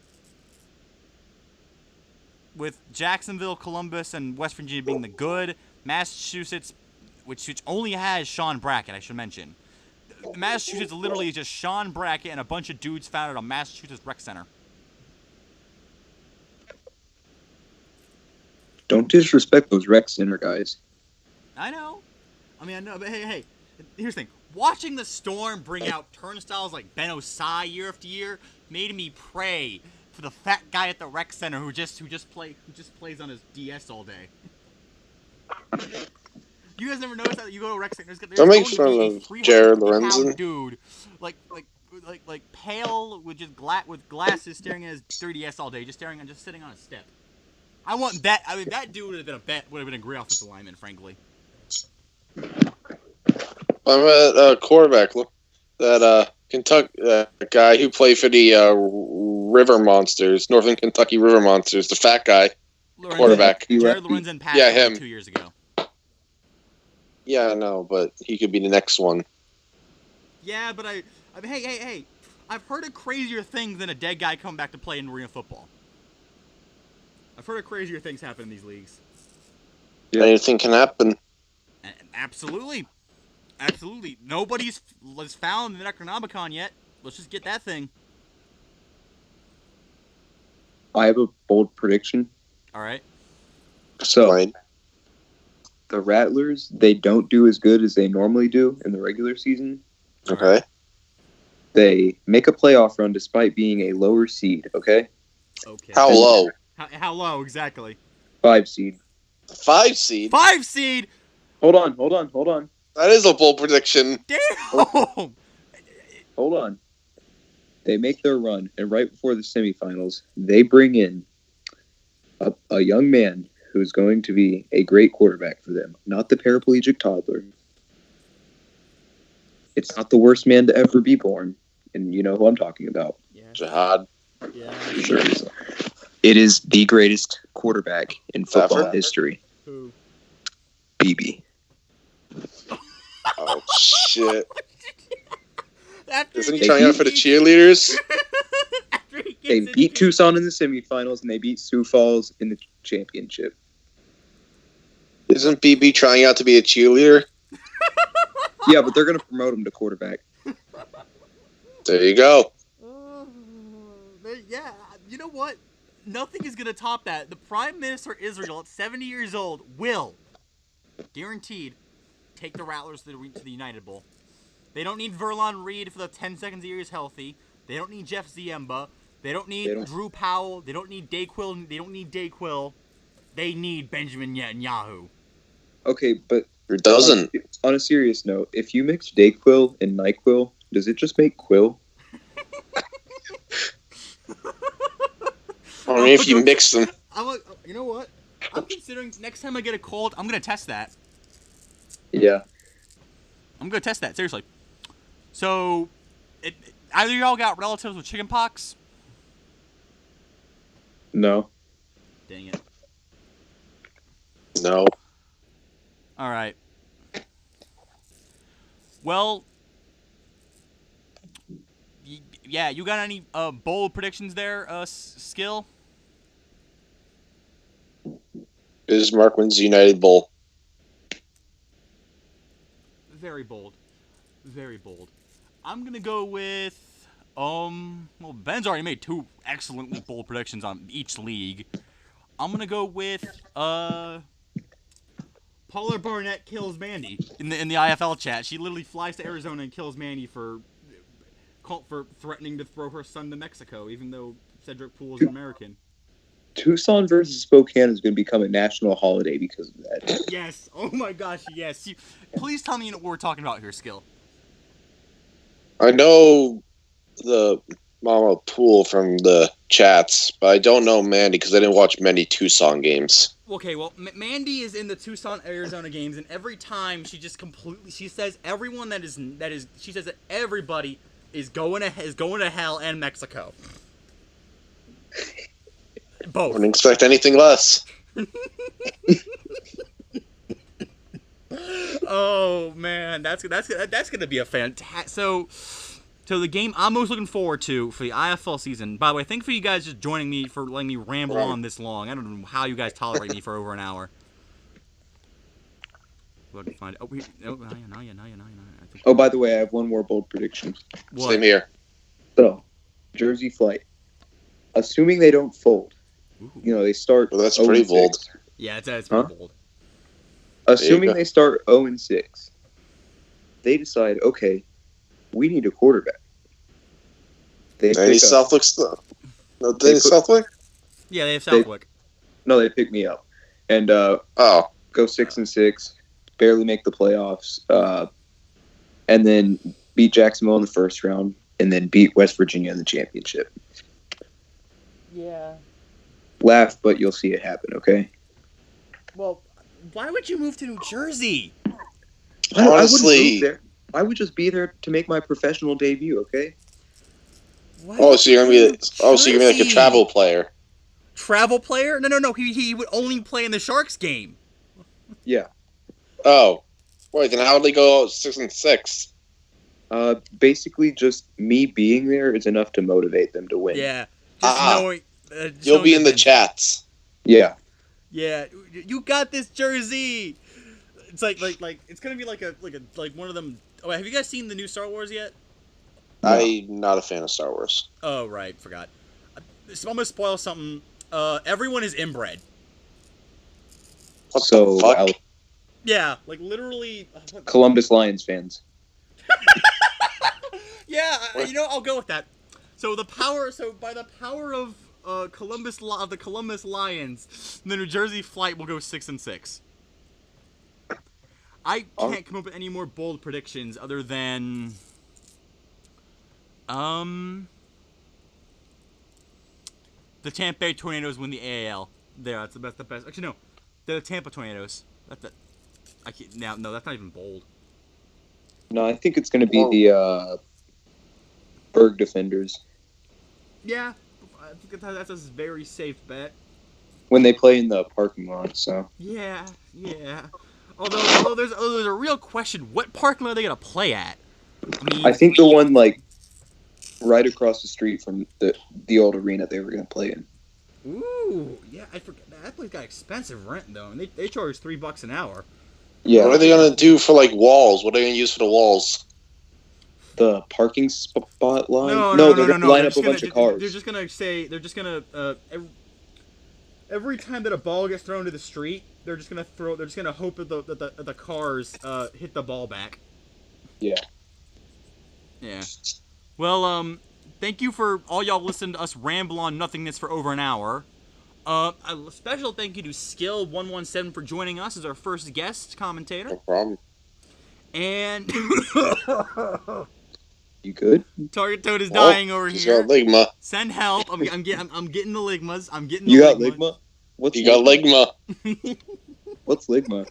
[SPEAKER 1] With Jacksonville, Columbus, and West Virginia being the good, Massachusetts, which only has Sean Brackett, I should mention. Massachusetts literally is just Sean Brackett and a bunch of dudes found at a Massachusetts rec center.
[SPEAKER 2] Don't disrespect those rec center guys.
[SPEAKER 1] I know. I know, but hey, here's the thing. Watching the Storm bring out turnstiles like Ben Osai year after year made me pray for the fat guy at the rec center who just plays on his DS all day. You guys never noticed that you go to a rec center?
[SPEAKER 3] Don't make fun of Jared Lorenzen.
[SPEAKER 1] Dude, like pale with with glasses, staring at his 3DS all day, just sitting on a step. I want that. I mean, that dude would have been a great offensive lineman, frankly.
[SPEAKER 3] I'm at quarterback. That Kentucky guy who played for the River Monsters, Northern Kentucky River Monsters, the fat guy, quarterback.
[SPEAKER 1] Jared Lorenzen passed him 2 years ago.
[SPEAKER 3] Yeah, I know, but he could be the next one.
[SPEAKER 1] Yeah, but I mean, hey, I've heard of crazier things than a dead guy coming back to play in arena football. I've heard of crazier things happen in these leagues.
[SPEAKER 3] Yeah. Anything can happen.
[SPEAKER 1] Absolutely. Nobody's found the Necronomicon yet. Let's just get that thing.
[SPEAKER 2] I have a bold prediction.
[SPEAKER 1] All right.
[SPEAKER 2] So, the Rattlers, they don't do as good as they normally do in the regular season.
[SPEAKER 3] Okay.
[SPEAKER 2] They make a playoff run despite being a lower seed, okay?
[SPEAKER 1] Okay.
[SPEAKER 3] How low?
[SPEAKER 1] How low, exactly?
[SPEAKER 2] 5 seed.
[SPEAKER 3] 5 seed?
[SPEAKER 1] 5 seed?
[SPEAKER 2] Hold on.
[SPEAKER 3] That is a bold prediction.
[SPEAKER 1] Damn!
[SPEAKER 2] Hold on. They make their run, and right before the semifinals, they bring in a young man who's going to be a great quarterback for them. Not the paraplegic toddler. It's not the worst man to ever be born. And you know who I'm talking about.
[SPEAKER 1] Yeah.
[SPEAKER 3] Jihad.
[SPEAKER 1] Yeah.
[SPEAKER 2] Sure. It is the greatest quarterback in football history.
[SPEAKER 1] Who?
[SPEAKER 2] BB.
[SPEAKER 3] Oh, shit. Isn't he
[SPEAKER 1] he
[SPEAKER 3] trying out for the cheerleaders?
[SPEAKER 2] They beat Tucson in the semifinals, and they beat Sioux Falls in the championship.
[SPEAKER 3] Isn't BB trying out to be a cheerleader?
[SPEAKER 2] Yeah, but they're going to promote him to quarterback.
[SPEAKER 3] There you go.
[SPEAKER 1] Yeah, you know what? Nothing is going to top that. The Prime Minister of Israel at 70 years old will, guaranteed, take the Rattlers to the United Bowl. They don't need Verlon Reed for the 10 seconds a year he's healthy. They don't need Jeff Ziemba. They don't need Drew Powell. They don't need Dayquil. They don't need Dayquil. They need Benjamin Netanyahu.
[SPEAKER 2] Okay, but
[SPEAKER 3] It doesn't.
[SPEAKER 2] On a serious note, if you mix Dayquil and NyQuil, does it just make Quill?
[SPEAKER 3] mean, if you mix them.
[SPEAKER 1] I'm like, you know what? I'm considering next time I get a cold, I'm gonna test that.
[SPEAKER 4] Yeah.
[SPEAKER 1] I'm gonna test that seriously. So, either y'all got relatives with chickenpox?
[SPEAKER 4] No.
[SPEAKER 1] Dang it.
[SPEAKER 3] No.
[SPEAKER 1] All right. Well, yeah. You got any bold predictions there, Skill?
[SPEAKER 3] Bismarck wins the United Bowl.
[SPEAKER 1] Very bold. Very bold. I'm gonna go with well, Ben's already made 2 excellently bold predictions on each league. I'm gonna go with Paula Barnett kills Mandy in the IFL chat. She literally flies to Arizona and kills Mandy for threatening to throw her son to Mexico, even though Cedric Poole is an American.
[SPEAKER 4] Tucson versus Spokane is going to become a national holiday because of that.
[SPEAKER 1] Yes. Oh my gosh. Yes. Please tell me what we're talking about here, Skill.
[SPEAKER 3] I know the Mama Pool from the chats, but I don't know Mandy because I didn't watch many Tucson games.
[SPEAKER 1] Okay, well, Mandy is in the Tucson, Arizona games, and every time she just she says everyone she says that everybody is going to hell and Mexico. Both.
[SPEAKER 3] Wouldn't expect anything less.
[SPEAKER 1] Oh man, that's gonna be a fantastic. So the game I'm most looking forward to for the IFL season. By the way, thank you for you guys just joining me for letting me ramble on this long. I don't know how you guys tolerate me for over an hour. Find.
[SPEAKER 4] Oh, by the way, I have one more bold prediction.
[SPEAKER 1] What?
[SPEAKER 3] Same here.
[SPEAKER 4] So, Jersey Flight. Assuming they don't fold, they start.
[SPEAKER 3] Well, that's pretty
[SPEAKER 4] 0-6.
[SPEAKER 3] bold.
[SPEAKER 1] Yeah, it's pretty bold.
[SPEAKER 4] Assuming they start 0-6, they decide, okay, we need a quarterback.
[SPEAKER 3] Any Southwick stuff? No, any Southwick?
[SPEAKER 1] Yeah, they have Southwick.
[SPEAKER 4] No, they pick me up, and go 6-6, barely make the playoffs, and then beat Jacksonville in the first round, and then beat West Virginia in the championship.
[SPEAKER 1] Yeah.
[SPEAKER 4] Laugh, but you'll see it happen. Okay.
[SPEAKER 1] Well, why would you move to New Jersey?
[SPEAKER 3] Honestly,
[SPEAKER 4] I wouldn't move there. I would just be there to make my professional debut. Okay.
[SPEAKER 3] So you're gonna be like a travel player.
[SPEAKER 1] Travel player? No. He would only play in the Sharks game.
[SPEAKER 4] Yeah.
[SPEAKER 3] Oh, wait. Then how would they go 6-6?
[SPEAKER 4] Basically, just me being there is enough to motivate them to win.
[SPEAKER 1] Yeah. Just knowing.
[SPEAKER 3] You'll be in the chats.
[SPEAKER 4] Yeah.
[SPEAKER 1] Yeah. You got this, Jersey. It's like it's gonna be like one of them. Oh, have you guys seen the new Star Wars yet?
[SPEAKER 3] No. I'm not a fan of Star Wars.
[SPEAKER 1] Oh right, forgot. So I'm gonna spoil something. Everyone is inbred.
[SPEAKER 3] What the fuck?
[SPEAKER 1] Yeah, like literally.
[SPEAKER 4] Columbus Lions fans.
[SPEAKER 1] Yeah, I'll go with that. So by the power of the Columbus Lions, the New Jersey Flight will go 6-6. I can't come up with any more bold predictions other than the Tampa Bay Tornadoes win the AAL. There, that's the best. Actually, no, the Tampa Tornadoes. That's not even bold.
[SPEAKER 4] No, I think it's going to be the Berg Defenders.
[SPEAKER 1] Yeah, I think that's a very safe bet.
[SPEAKER 4] When they play in the parking lot, so.
[SPEAKER 1] Yeah. Although there's a real question: what parking lot are they gonna play at?
[SPEAKER 4] I think the one right across the street from the old arena they were gonna play in.
[SPEAKER 1] Ooh, yeah, I forgot that place got expensive rent though, and they charge $3 an hour.
[SPEAKER 4] Yeah.
[SPEAKER 3] What are they gonna do for walls? What are they gonna use for the walls?
[SPEAKER 4] The parking spot line?
[SPEAKER 1] No,
[SPEAKER 4] they're gonna line up a bunch of cars.
[SPEAKER 1] They're just gonna every time that a ball gets thrown to the street, they're just gonna hope that the cars hit the ball back.
[SPEAKER 4] Yeah.
[SPEAKER 1] Yeah. Well, thank you for all y'all listening to us ramble on nothingness for over an hour. A special thank you to Skill117 for joining us as our first guest commentator.
[SPEAKER 3] No problem.
[SPEAKER 1] And
[SPEAKER 4] You good?
[SPEAKER 1] Target Toad is dying over
[SPEAKER 3] He's
[SPEAKER 1] here.
[SPEAKER 3] got ligma.
[SPEAKER 1] Send help. I'm getting the ligmas. I'm getting the
[SPEAKER 4] You got
[SPEAKER 1] ligma.
[SPEAKER 4] ligma? What's
[SPEAKER 3] You got ligma.
[SPEAKER 4] What's ligma?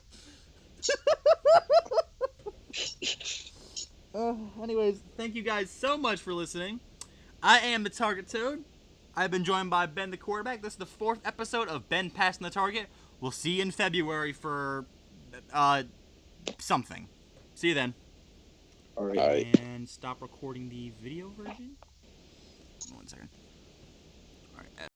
[SPEAKER 1] Anyways, thank you guys so much for listening. I am the Target Toad. I've been joined by Ben the Quarterback. This is the 4th episode of Ben Passing the Target. We'll see you in February for something. See you then.
[SPEAKER 4] All right.
[SPEAKER 1] And stop recording the video version. 1 second.